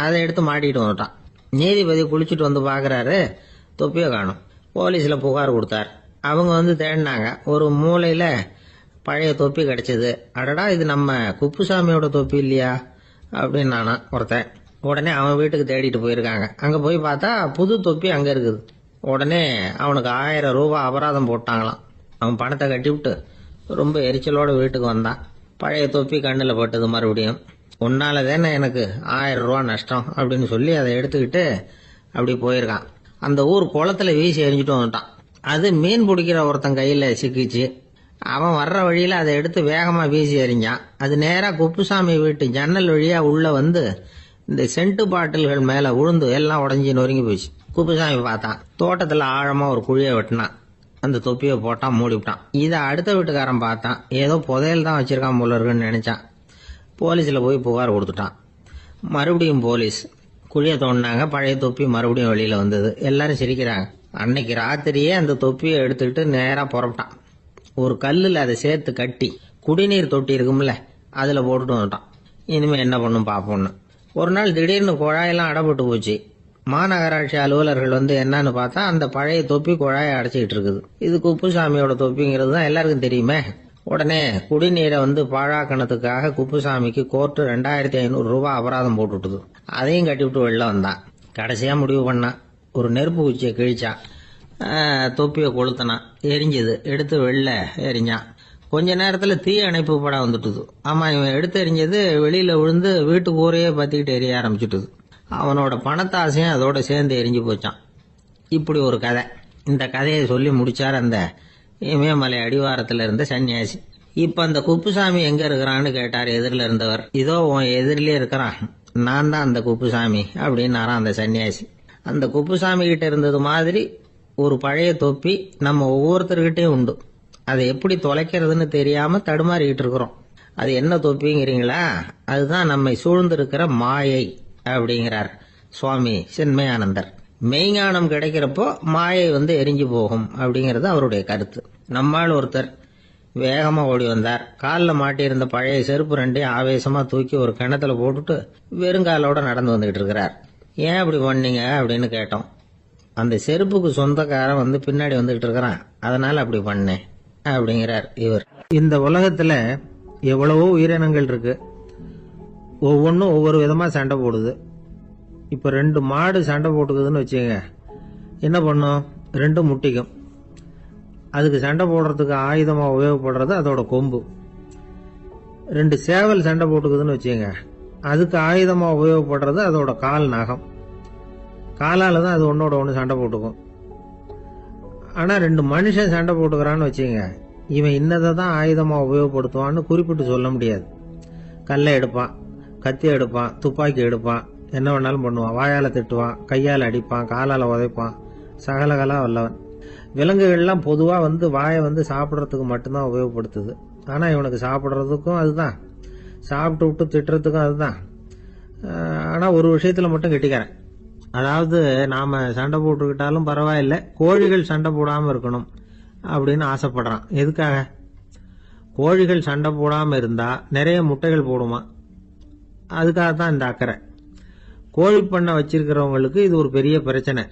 அதை எடுத்து மாட்டிட்டு வந்துட்டான். நீதிபதி குளிச்சுட்டு வந்து பார்க்குறாரு, தொப்பியை காணும். போலீஸில் புகார் கொடுத்தார். அவங்க தேடினாங்க. ஒரு மூலையில் பழைய தொப்பி கிடைச்சது. அடடா, இது நம்ம குப்புசாமியோட தொப்பி இல்லையா அப்படின்னு நானா ஒருத்தன். உடனே அவன் வீட்டுக்கு தேடிட்டு போயிருக்காங்க. அங்கே போய் பார்த்தா புது தொப்பி அங்கே இருக்குது. உடனே அவனுக்கு 1000 ரூபாய் அபராதம் போட்டாங்களாம். அவன் பணத்தை கட்டிவிட்டு ரொம்ப எரிச்சலோட வீட்டுக்கு வந்தான். பழைய தொப்பி கண்ணில் பட்டது. மறுபடியும், உன்னால தானே எனக்கு 1000 ரூபா நஷ்டம் அப்படின்னு சொல்லி அதை எடுத்துக்கிட்டு அப்படி போயிருக்கான். அந்த ஊர் குளத்துல வீசி எரிஞ்சிட்டு வந்துட்டான். அது மீன் பிடிக்கிற ஒருத்தன் கையில் சிக்கிச்சு. அவன் வர்ற வழியில் அதை எடுத்து வேகமாக வீசி எறிஞ்சான். அது நேராக குப்புசாமி வீட்டு ஜன்னல் வழியாக உள்ள இந்த சென்ட் பாட்டில்கள் மேலே விழுந்து எல்லாம் உடஞ்சி நொறுங்கி போச்சு. குப்புசாமி பார்த்தான். தோட்டத்தில் ஆழமாக ஒரு குழியை வெட்டினான். அந்த தொப்பியை போட்டான், மூடிவிட்டான். இதை அடுத்த வீட்டுக்காரன் பார்த்தான். ஏதோ புதையல் தான் வச்சிருக்கான் போல இருக்குன்னு நினைச்சான். போலீஸில் போய் புகார் கொடுத்துட்டான். மறுபடியும் போலீஸ் குழியை தோண்டினாங்க. பழைய தொப்பி மறுபடியும் வெளியில் வந்தது. எல்லாரும் சிரிக்கிறாங்க. அன்னைக்கு ராத்திரியே அந்த தொப்பியை எடுத்துக்கிட்டு நேராக புறப்பட்டான். ஒரு கல்லில் அதை சேர்த்து கட்டி குடிநீர் தொட்டி இருக்கும்ல, அதில் போட்டுட்டு வந்துட்டான். இனிமேல் என்ன பண்ணும் பார்ப்போம்னு. ஒரு நாள் திடீர்னு குழாயெல்லாம் அடைபட்டு போச்சு. மாநகராட்சி அலுவலர்கள் என்னன்னு பார்த்தா அந்த பழைய தொப்பி குழாயை அடைச்சிக்கிட்டு இருக்குது. இது குப்புசாமியோட தொப்பிங்கிறது தான் எல்லாருக்கும் தெரியுமே. உடனே குடிநீரை பாழாக்கணத்துக்காக குப்புசாமிக்கு கோர்ட்டு 2500 ரூபாய் அபராதம் போட்டுவிட்டுது. அதையும் கட்டிவிட்டு வெளில வந்தான். கடைசியாக முடிவு பண்ணான். ஒரு நெருப்பு குச்சியை கிழிச்சான். தொப்பியை கொளுத்தினான். எரிஞ்சது. எடுத்து வெளில எரிஞ்சான். கொஞ்ச நேரத்தில் தீ அணைப்பு படம் வந்துட்டுது. ஆமாம், இவன் எடுத்து எரிஞ்சது வெளியில் விழுந்து வீட்டு கூரையே பற்றிக்கிட்டு எரிய ஆரம்பிச்சுட்டுது. அவனோட பணத்தாசையும் அதோட சேர்ந்து எரிஞ்சு போச்சான். இப்படி ஒரு கதை. இந்த கதையை சொல்லி முடிச்சார் அந்த இமயமலை அடிவாரத்தில் இருந்த சன்னியாசி. இப்போ அந்த குப்புசாமி எங்கே இருக்கிறான்னு கேட்டார் எதிரில் இருந்தவர். இதோ உன் எதிரிலே இருக்கிறான், நான் தான் அந்த குப்புசாமி அப்படின்னாரான் அந்த சன்னியாசி. அந்த குப்புசாமி கிட்ட இருந்தது மாதிரி ஒரு பழைய தொப்பி நம்ம ஒவ்வொருத்தர்கிட்டையும் உண்டு. அதை எப்படி தொலைக்கிறதுன்னு தெரியாம தடுமாறிக்கிட்டு இருக்கிறோம். அது என்ன தொப்பிங்கிறீங்களா? அதுதான் நம்மை சூழ்ந்திருக்கிற மாயை அப்படிங்கிறார் சுவாமி சின்மயானந்தர். மெய்ஞானம் கிடைக்கிறப்போ மாயை எரிஞ்சு போகும் அப்படிங்கிறது அவருடைய கருத்து. நம்மால் ஒருத்தர் வேகமா ஓடி வந்தார். காலில் மாட்டியிருந்த பழைய செருப்பு 2 ஆவேசமா தூக்கி ஒரு கிணத்துல போட்டுட்டு வெறுங்காலோட நடந்து வந்துகிட்டு இருக்கிறார். ஏன் அப்படி பண்ணீங்க அப்படின்னு கேட்டோம். அந்த செருப்புக்கு சொந்தக்காரன் பின்னாடி வந்துகிட்டு இருக்கிறான், அதனால அப்படி பண்ணேன் அப்படிங்கிறார் இவர். இந்த உலகத்துல எவ்வளவோ உயிரினங்கள் இருக்கு. ஒவ்வொன்றும் ஒவ்வொரு விதமா சண்டை போடுது. இப்ப 2 மாடு சண்டை போட்டுக்குதுன்னு வச்சுங்க, என்ன பண்ணும்? 2 முட்டிக்கும். அதுக்கு சண்டை போடுறதுக்கு ஆயுதமா உபயோகப்படுறது அதோட கொம்பு. 2 சேவல் சண்டை போட்டுக்குதுன்னு வச்சுங்க, அதுக்கு ஆயுதமா உபயோகப்படுறது அதோட கால் நகம். காலால தான் அது ஒன்னோட ஒன்று சண்டை போட்டுக்கும். ஆனால் 2 மனுஷன் சண்டை போட்டுக்கிறான்னு வச்சுங்க, இவன் இன்னதை தான் ஆயுதமாக உபயோகப்படுத்துவான்னு குறிப்பிட்டு சொல்ல முடியாது. கல்லை எடுப்பான், கத்தி எடுப்பான், துப்பாக்கி எடுப்பான், என்ன வேணாலும் பண்ணுவான். வாயால் திட்டுவான், கையால் அடிப்பான், காலால் உதைப்பான், சகலகலா வல்லவன். விலங்குகள்லாம் பொதுவாக வாயை சாப்பிட்றதுக்கு மட்டும்தான் உபயோகப்படுத்துது. ஆனால் இவனுக்கு சாப்பிட்றதுக்கும் அதுதான், சாப்பிட்டு விட்டு திட்டுறதுக்கும் அதுதான். ஆனால் ஒரு விஷயத்தில் மட்டும் கெட்டிக்கிறேன். அதாவது நாம் சண்டை போட்டுக்கிட்டாலும் பரவாயில்லை, கோழிகள் சண்டை போடாமல் இருக்கணும் அப்படின்னு ஆசைப்படுறான். எதுக்காக? கோழிகள் சண்டை போடாமல் இருந்தால் நிறைய முட்டைகள் போடுமா, அதுக்காகத்தான் இந்த அக்கறை. கோழி பண்ணை வச்சிருக்கிறவங்களுக்கு இது ஒரு பெரிய பிரச்சனை.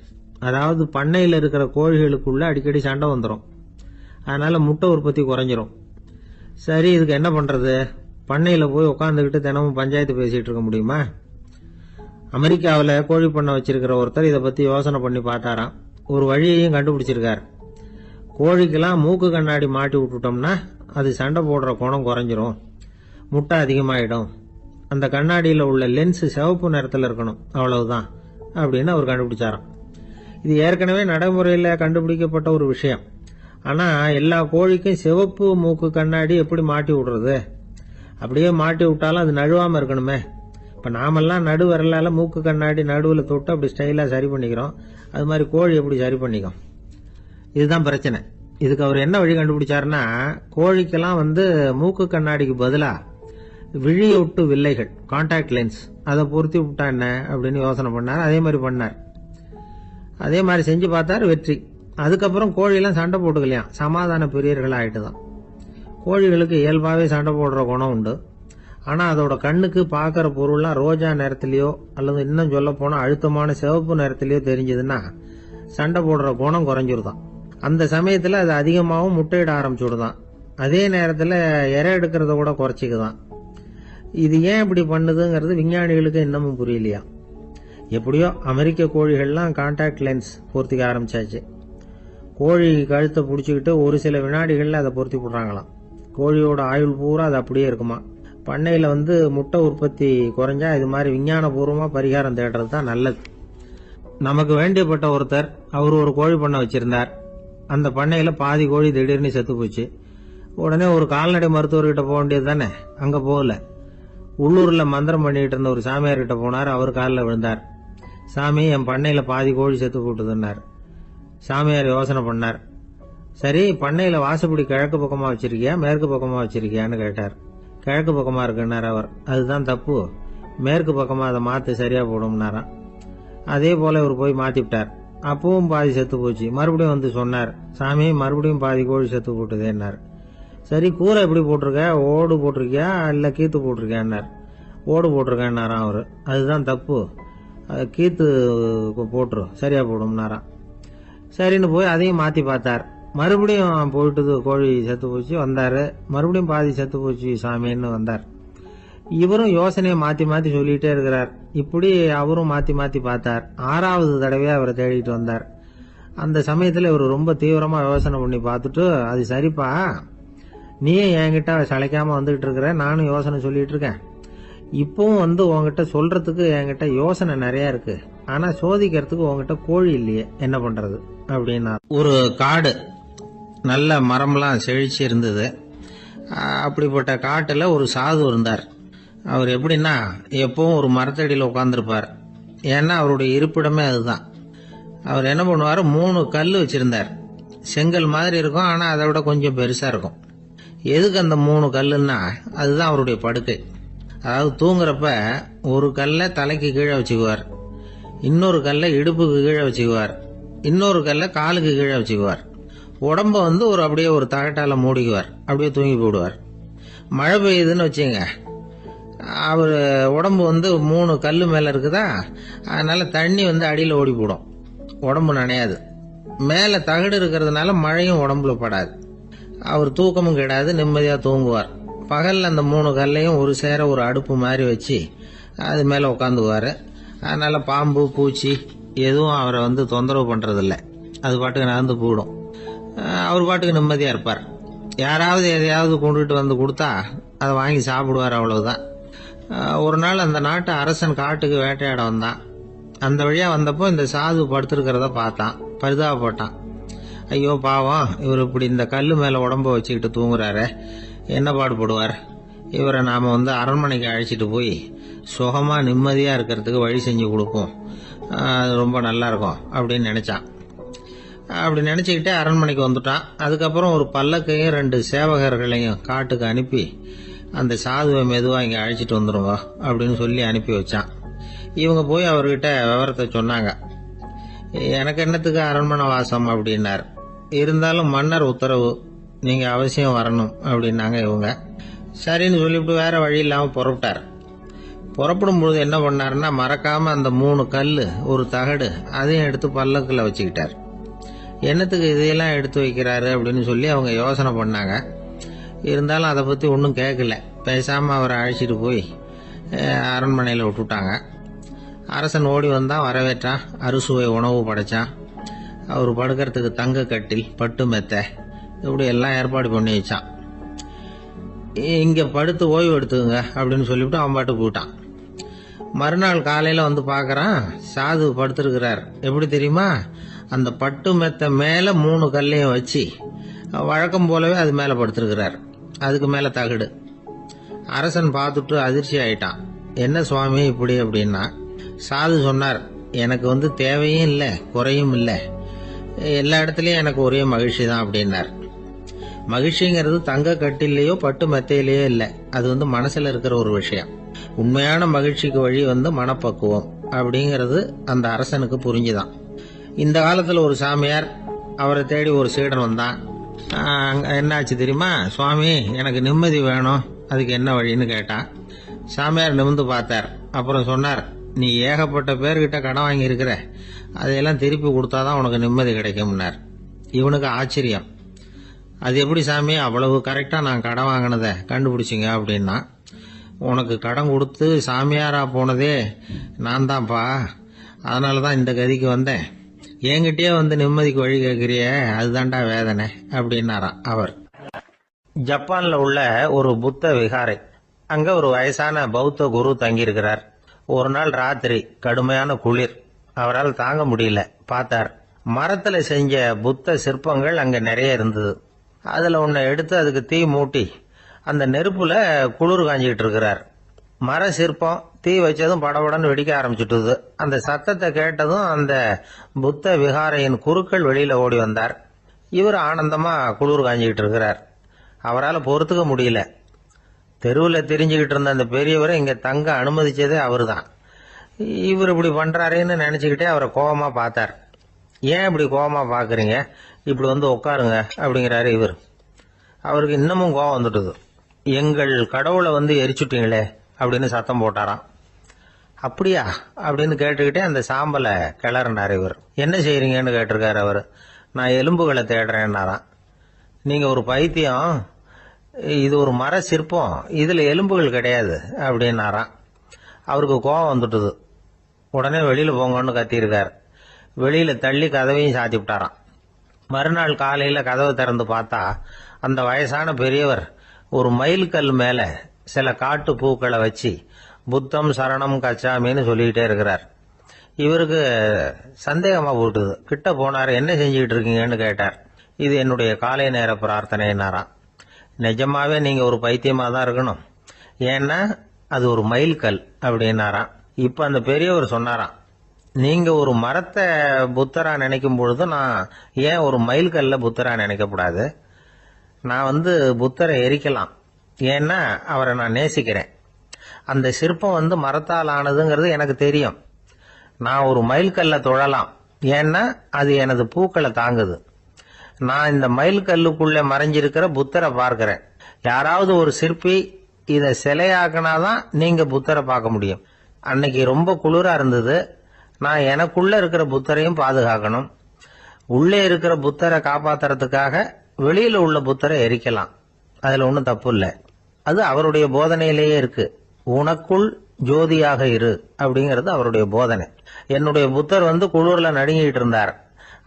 அதாவது பண்ணையில் இருக்கிற கோழிகளுக்குள்ள அடிக்கடி சண்டை வந்துடும், அதனால் முட்டை உற்பத்தி குறைஞ்சிரும். சரி, இதுக்கு என்ன பண்ணுறது? பண்ணையில் போய் உட்காந்துக்கிட்டு தினமும் பஞ்சாயத்து பேசிகிட்டு இருக்க முடியுமா? அமெரிக்காவில் கோழி பண்ணை வச்சிருக்கிற ஒருத்தர் இதை பற்றி யோசனை பண்ணி பார்த்தாராம். ஒரு வழியையும் கண்டுபிடிச்சிருக்கார். கோழிக்கெல்லாம் மூக்கு கண்ணாடி மாட்டி விட்டுட்டோம்னா அது சண்டை போடுற குணம் குறைஞ்சிரும், முட்டை அதிகமாகிடும். அந்த கண்ணாடியில் உள்ள லென்ஸ் சிவப்பு நிறத்தில் இருக்கணும், அவ்வளவுதான் அப்படின்னு அவர் கண்டுபிடிச்சாராம். இது ஏற்கனவே நடைமுறையில் கண்டுபிடிக்கப்பட்ட ஒரு விஷயம். ஆனால் எல்லா கோழிக்கும் சிவப்பு மூக்கு கண்ணாடி எப்படி மாட்டி விடுறது? அப்படியே மாட்டி விட்டாலும் அது நழுவாமல் இருக்கணுமே. இப்போ நாமெல்லாம் நடு வரலால மூக்கு கண்ணாடி நடுவில் தொட்டு அப்படி ஸ்டைலாக சரி பண்ணிக்கிறோம், அது மாதிரி கோழி எப்படி சரி பண்ணிக்கும்? இதுதான் பிரச்சனை. இதுக்கு அவர் என்ன வழி கண்டுபிடிச்சாருன்னா, கோழிக்கெல்லாம் மூக்கு கண்ணாடிக்கு பதிலாக விழியொட்டு வில்லைகள், கான்டாக்ட் லென்ஸ், அதை பொருத்தி விட்டா என்ன அப்படின்னு யோசனை பண்ணார். அதே மாதிரி பண்ணார். அதே மாதிரி செஞ்சு பார்த்தார், வெற்றி. அதுக்கப்புறம் கோழியெல்லாம் சண்டை போட்டுக்கலையாம், சமாதான பிரியர்கள் ஆகிட்டு தான். கோழிகளுக்கு இயல்பாகவே சண்டை போடுற குணம் உண்டு. ஆனால் அதோட கண்ணுக்கு பார்க்குற பொருள்லாம் ரோஜா நிறத்திலையோ அல்லது இன்னும் சொல்ல போனால் அழுத்தமான சிவப்பு நிறத்திலையோ தெரிஞ்சதுன்னா சண்டை போடுற குணம் குறைஞ்சிருதான். அந்த சமயத்தில் அது அதிகமாகவும் முட்டையிட ஆரம்பிச்சுடுதான். அதே நேரத்தில் இறை எடுக்கிறத கூட குறைச்சிக்குதான். இது ஏன் இப்படி பண்ணுதுங்கிறது விஞ்ஞானிகளுக்கு இன்னமும் புரியலையா. எப்படியோ அமெரிக்க கோழிகள்லாம் கான்டாக்ட் லென்ஸ் பொருத்திக்க ஆரம்பிச்சாச்சு. கோழி கழுத்தை பிடிச்சிக்கிட்டு ஒரு சில வினாடிகளில் அதை பொருத்தி போடுறாங்களாம். கோழியோட ஆயுள் பூரா அது அப்படியே இருக்குமா. பண்ணையில் முட்டை உற்பத்தி குறைஞ்சா இது மாதிரி விஞ்ஞானபூர்வமாக பரிகாரம் தேடுறது தான் நல்லது. நமக்கு வேண்டியப்பட்ட ஒருத்தர், அவர் ஒரு கோழி பண்ணை வச்சிருந்தார். அந்த பண்ணையில் பாதி கோழி திடீர்னு செத்து போச்சு. உடனே ஒரு கால்நடை மருத்துவர்கிட்ட போக வேண்டியது தானே, அங்கே போகல. உள்ளூரில் மந்திரம் பண்ணிட்டு இருந்த ஒரு சாமியார்கிட்ட போனார். அவர் காலில் விழுந்தார். சாமி, என் பண்ணையில் பாதி கோழி செத்து போட்டுதுன்னார். சாமியார் யோசனை பண்ணார். சரி, பண்ணையில் வாசப்படி கிழக்கு பக்கமாக வச்சிருக்கியா மேற்கு பக்கமாக வச்சிருக்கியான்னு கேட்டார். கிழக்கு பக்கமாக இருக்குன்னார் அவர். அதுதான் தப்பு, மேற்கு பக்கமாக அதை மாற்று, சரியாக போடும்னாராம். அதே போல் இவர் போய் மாற்றிவிட்டார். அப்பவும் பாதி செத்து போச்சு. மறுபடியும் சொன்னார், சாமி மறுபடியும் பாதி கோழி செத்து போட்டுதேன்னார். சரி, கூரை எப்படி போட்டிருக்க, ஓடு போட்டிருக்கியா இல்லை கீத்து போட்டிருக்கியான்னார். ஓடு போட்டிருக்கேன்னாராம் அவர். அதுதான் தப்பு, கீத்து போட்டுரு, சரியாக போடும்னாராம். சரின்னு போய் அதையும் மாற்றி பார்த்தார். மறுபடியும் போயிட்டு கோழி செத்து போச்சு. வந்தார், மறுபடியும் பாதி செத்து போச்சு சாமின்னு வந்தார். இவரும் யோசனையை மாற்றி மாற்றி சொல்லிகிட்டே இருக்கிறார். இப்படி அவரும் மாற்றி மாற்றி பார்த்தார். 6வது தடவையாக அவரை தேடிட்டு வந்தார். அந்த சமயத்தில் இவர் ரொம்ப தீவிரமாக யோசனை பண்ணி பார்த்துட்டு, அது சரிப்பா, நீயே என்கிட்ட சளைக்காமல் வந்துகிட்டு இருக்கிற, நானும் யோசனை சொல்லிட்டு இருக்கேன். இப்பவும் உங்ககிட்ட சொல்றதுக்கு என்கிட்ட யோசனை நிறைய இருக்கு, ஆனா சோதிக்கிறதுக்கு உங்ககிட்ட கோழி இல்லையே, என்ன பண்றது அப்படின்னா. ஒரு காடு, நல்ல மரம்லாம் செழிச்சு இருந்தது. அப்படிப்பட்ட காட்டுல ஒரு சாது இருந்தார். அவர் எப்படின்னா, எப்பவும் ஒரு மரத்தடியில் உட்காந்துருப்பார். ஏன்னா அவருடைய இருப்பிடமே அதுதான். அவர் என்ன பண்ணுவார், 3 கல் வச்சிருந்தார். செங்கல் மாதிரி இருக்கும், ஆனா அதை விட கொஞ்சம் பெருசா இருக்கும். எதுக்கு அந்த 3 கல்லுன்னா, அதுதான் அவருடைய படுக்கை. அதாவது தூங்குறப்ப ஒரு கல்லை தலைக்கு கீழே வச்சுக்குவார், இன்னொரு கல்லை இடுப்புக்கு கீழே வச்சுக்குவார், இன்னொரு கல்லை காலுக்கு கீழே வச்சுக்குவார். உடம்ப அப்படியே ஒரு தகட்டால மூடிக்குவார், அப்படியே தூங்கி போடுவார். மழை பெய்யுதுன்னு வச்சுங்க, அவர் உடம்பு 3 கல் மேல இருக்குதா, அதனால தண்ணி அடியில் ஓடி போடும், உடம்பு நனையாது. மேல தகடு இருக்கிறதுனால மழையும் உடம்புல படாது. அவர் தூக்கமும் கிடாது, நிம்மதியா தூங்குவார். பகல்ல அந்த 3 கல்லையும் ஒரு சேர ஒரு அடுப்பு மாதிரி வச்சு அது மேல உட்காந்துக்குவாரு. அதனால பாம்பு பூச்சி எதுவும் அவரை தொந்தரவு பண்றதில்லை, அது பாட்டுக்கு நடந்து போயிடும். அவர் பாட்டுக்கு நிம்மதியா இருப்பார். யாராவது எதையாவது கொண்டுட்டு கொடுத்தா அதை வாங்கி சாப்பிடுவார், அவ்வளவுதான். ஒரு நாள் அந்த நாட்டு அரசன் காட்டுக்கு வேட்டையாட வந்தான். அந்த வழியா வந்தப்போ இந்த சாது படுத்திருக்கிறத பார்த்தான், பரிதாபப்பட்டான். ஐயோ பாவம், இவர் இப்படி இந்த கல்லு மேல உடம்ப வச்சுக்கிட்டு தூங்குறாரு, என்ன பாடுபடுவார், இவரை நாம அரண்மனைக்கு அழைச்சிட்டு போய் சுகமா நிம்மதியா இருக்கிறதுக்கு வழி செஞ்சு கொடுப்போம், அது ரொம்ப நல்லா இருக்கும் அப்படின்னு நினைச்சான். அப்படி நினைச்சுக்கிட்டே அரண்மனைக்கு வந்துட்டான். அதுக்கப்புறம் ஒரு பல்லக்கையும் 2 சேவகர்களையும் காட்டுக்கு அனுப்பி அந்த சாதுவை மெதுவா இங்க அழைச்சிட்டு வந்துருங்க அப்படின்னு சொல்லி அனுப்பி வச்சான். இவங்க போய் அவர்கிட்ட விவரத்தை சொன்னாங்க. எனக்கு என்னத்துக்கு அரண்மனை வாசம் அப்படின்னார். இருந்தாலும் மன்னர் உத்தரவு, நீங்க அவசியம் வரணும் அப்படின்னாங்க இவங்க. சரின்னு சொல்லிவிட்டு வேற வழி இல்லாம புறப்பட்டார். புறப்படும் பொழுது என்ன பண்ணாருன்னா, மறக்காம அந்த 3 கல்லு, ஒரு தகடு, அதையும் எடுத்து பல்லக்குல வச்சுக்கிட்டார். என்னத்துக்கு இதையெல்லாம் எடுத்து வைக்கிறாரு அப்படின்னு சொல்லி அவங்க யோசனை பண்ணாங்க. இருந்தாலும் அதை பத்தி ஒன்றும் கேட்கல. பேசாம அவரை அழைச்சிட்டு போய் அரண்மனையில் விட்டுட்டாங்க. அரசன் ஓடி வந்தான், வரவேற்றான், அறுசுவை உணவு படைச்சான். அவர் படுக்கிறதுக்கு தங்க கட்டில், பட்டு மெத்தை, இப்படி எல்லாம் ஏற்பாடு பண்ணி வச்சான். இங்க படுத்து ஓய்வு எடுத்துங்க அப்படின்னு சொல்லிவிட்டு அவன் பாட்டு போயிட்டான். மறுநாள் காலையில பார்க்கறான், சாது படுத்திருக்கிறார். எப்படி தெரியுமா, அந்த பட்டு மெத்த மேல 3 கல்லையும் வச்சு வழக்கம் போலவே அது மேல படுத்திருக்கிறார். அதுக்கு மேல தகடு. அரசன் பார்த்துட்டு அதிர்ச்சி ஆயிட்டான். என்ன சுவாமி இப்படி அப்படின்னா, சாது சொன்னார், எனக்கு தேவையும் இல்லை குறையும் இல்லை, எல்லா இடத்துலயும் எனக்கு ஒரே மகிழ்ச்சி தான் அப்படின்னார். மகிழ்ச்சிங்கிறது தங்க கட்டிலேயோ பட்டு மெத்தையிலேயோ இல்லை, அது மனசுல இருக்கிற ஒரு விஷயம். உண்மையான மகிழ்ச்சிக்கு வழி மனப்பக்குவம் அப்படிங்கிறது அந்த அரசனுக்கு புரிஞ்சுதான். இந்த காலத்துல ஒரு சாமியார், அவரை தேடி ஒரு சீடன் வந்தான். என்னாச்சு தெரியுமா, சுவாமி எனக்கு நிம்மதி வேணும், அதுக்கு என்ன வழின்னு கேட்டான். சாமியார் நிமிர்ந்து பார்த்தார். அப்புறம் சொன்னார், நீ ஏகப்பட்ட பேர்கிட்ட கடன் வாங்கி இருக்கிற, அதையெல்லாம் திருப்பி கொடுத்தாதான் உனக்கு நிம்மதி கிடைக்கும்னார். இவனுக்கு ஆச்சரியம். அது எப்படி சாமி, அவ்வளவு கரெக்டா நான் கடன் வாங்கினதை கண்டுபிடிச்சிங்க அப்படின்னா, உனக்கு கடன் கொடுத்து சாமியாரா போனதே நான் தான்ப்பா, அதனாலதான் இந்த கதிக்கு வந்தேன். என்கிட்டயே நிம்மதிக்கு வழி கேட்கிறிய, அதுதான்டா வேதனை அப்படின்னாராம் அவர். ஜப்பான்ல உள்ள ஒரு புத்த விகாரை, அங்க ஒரு வயசான பௌத்த குரு தங்கியிருக்கிறார். ஒரு நாள் ராத்திரி கடுமையான குளிர், அவரால் தாங்க முடியல. பார்த்தார், மரத்துல செஞ்ச புத்த சிற்பங்கள் அங்க நிறைய இருந்தது. அதுல ஒன்ன எடுத்து அதுக்கு தீ மூட்டி அந்த நெருப்புல குளிர் காஞ்சிக்கிட்டு இருக்கிறார். மர சிற்பம் தீ வச்சதும் படபடன்னு வெடிக்க ஆரம்பிச்சுட்டுது. அந்த சத்தத்தை கேட்டதும் அந்த புத்த விகாரையின் குருக்கள் வெளியில ஓடி வந்தார். இவர் ஆனந்தமா குளிர் காஞ்சிக்கிட்டு இருக்கிறார். அவரால் பொறுத்துக்க முடியல. தெருவில் தெரிஞ்சுக்கிட்டு இருந்த அந்த பெரியவரை இங்க தங்க அனுமதிச்சதே அவரு தான். இவர் இப்படி பண்றாருன்னு நினைச்சுக்கிட்டே அவரை கோபமா பார்த்தார். ஏன் இப்படி கோபமா பாக்குறீங்க, இப்படி உட்காருங்க அப்படிங்கிறாரு இவர். அவருக்கு இன்னமும் கோபம் வந்துட்டுது. எங்கள் கடவுளை எரிச்சுட்டீங்களே அப்படின்னு சத்தம் போட்டாராம். அப்படியா அப்படின்னு கேட்டுக்கிட்டே அந்த சாம்பலை கிளறினார் இவர். என்ன செய்யறீங்கன்னு கேட்டிருக்காரு அவர். நான் எலும்புகளை தேடுறேன்னாராம். நீங்க ஒரு பைத்தியம், இது ஒரு மர சிற்பம், இதுல எலும்புகள் கிடையாது அப்படின்னாராம். அவருக்கு கோபம் வந்துட்டுது. உடனே வெளியில போங்கன்னு கத்தியிருக்காரு. வெளியில தள்ளி கதவையும் சாத்தி விட்டாராம். மறுநாள் காலையில கதவை திறந்து பார்த்தா அந்த வயசான பெரியவர் ஒரு மைல்கல் மேல சில காட்டு பூக்களை வச்சு புத்தம் சரணம் கச்சாமின்னு சொல்லிக்கிட்டே இருக்கிறார். இவருக்கு சந்தேகமா போட்டுது. கிட்ட போனார். என்ன செஞ்சுக்கிட்டு இருக்கீங்கன்னு கேட்டார். இது என்னுடைய காலை நேர பிரார்த்தனைனாராம். நிஜமாவே நீங்க ஒரு பைத்தியமா தான் இருக்கணும், ஏன்னா அது ஒரு மைல்கல் அப்படின்னாராம். இப்ப அந்த பெரியவர் சொன்னாராம், நீங்க ஒரு மரத்தை புத்தரா நினைக்கும் பொழுது நான் ஏன் ஒரு மைல்கல்ல புத்தரா நினைக்கக்கூடாது? நான் புத்தரை எரிக்கலாம், ஏன்னா அவரை நான் நேசிக்கிறேன். அந்த சிற்பம் மரத்தால் ஆனதுங்கிறது எனக்கு தெரியும். நான் ஒரு மைல்கல்ல தொழலாம், ஏன்னா அது எனது பூக்களை தாங்குது. நான் இந்த மைல்கல்லுக்குள்ள மறைஞ்சிருக்கிற புத்தரை பார்க்கிறேன். யாராவது ஒரு சிற்பி இதை சிலையாக்கினாதான் நீங்க புத்தரை பார்க்க முடியும். அன்னைக்கு ரொம்ப குளிரா இருந்தது. நான் எனக்குள்ள இருக்கிற புத்தரையும் பாதுகாக்கணும். உள்ளே இருக்கிற புத்தரை காப்பாத்துறதுக்காக வெளியில உள்ள புத்தரை எரிக்கலாம், அதுல ஒன்றும் தப்பு இல்லை. அது அவருடைய போதனையிலேயே இருக்கு. உனக்குள் ஜோதியாக இரு அப்படிங்கிறது அவருடைய போதனை. என்னுடைய புத்தர் குளிர்ல நடுங்கிட்டு இருந்தார்.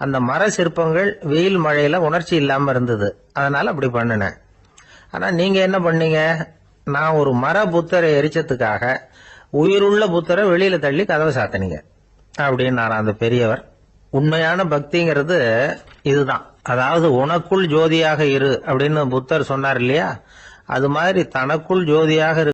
அந்த மர சிற்பங்கள் வெயில் மழையில உணர்ச்சி இல்லாம இருந்தது, அதனால அப்படி பண்ணினேன். ஆனா நீங்க என்ன பண்ணீங்க? நான் ஒரு மர புத்தரை எரிச்சதுக்காக உயிருள்ள புத்தரை வெளியில தள்ளி கதவை சாத்தினீங்க அப்படின்னாரா அந்த பெரியவர். உண்மையான பக்திங்கிறது இதுதான். அதாவது உனக்குள் ஜோதியாக இரு அப்படின்னு புத்தர் சொன்னார் இல்லையா, அது மாதிரி தனக்குள் ஜோதியாக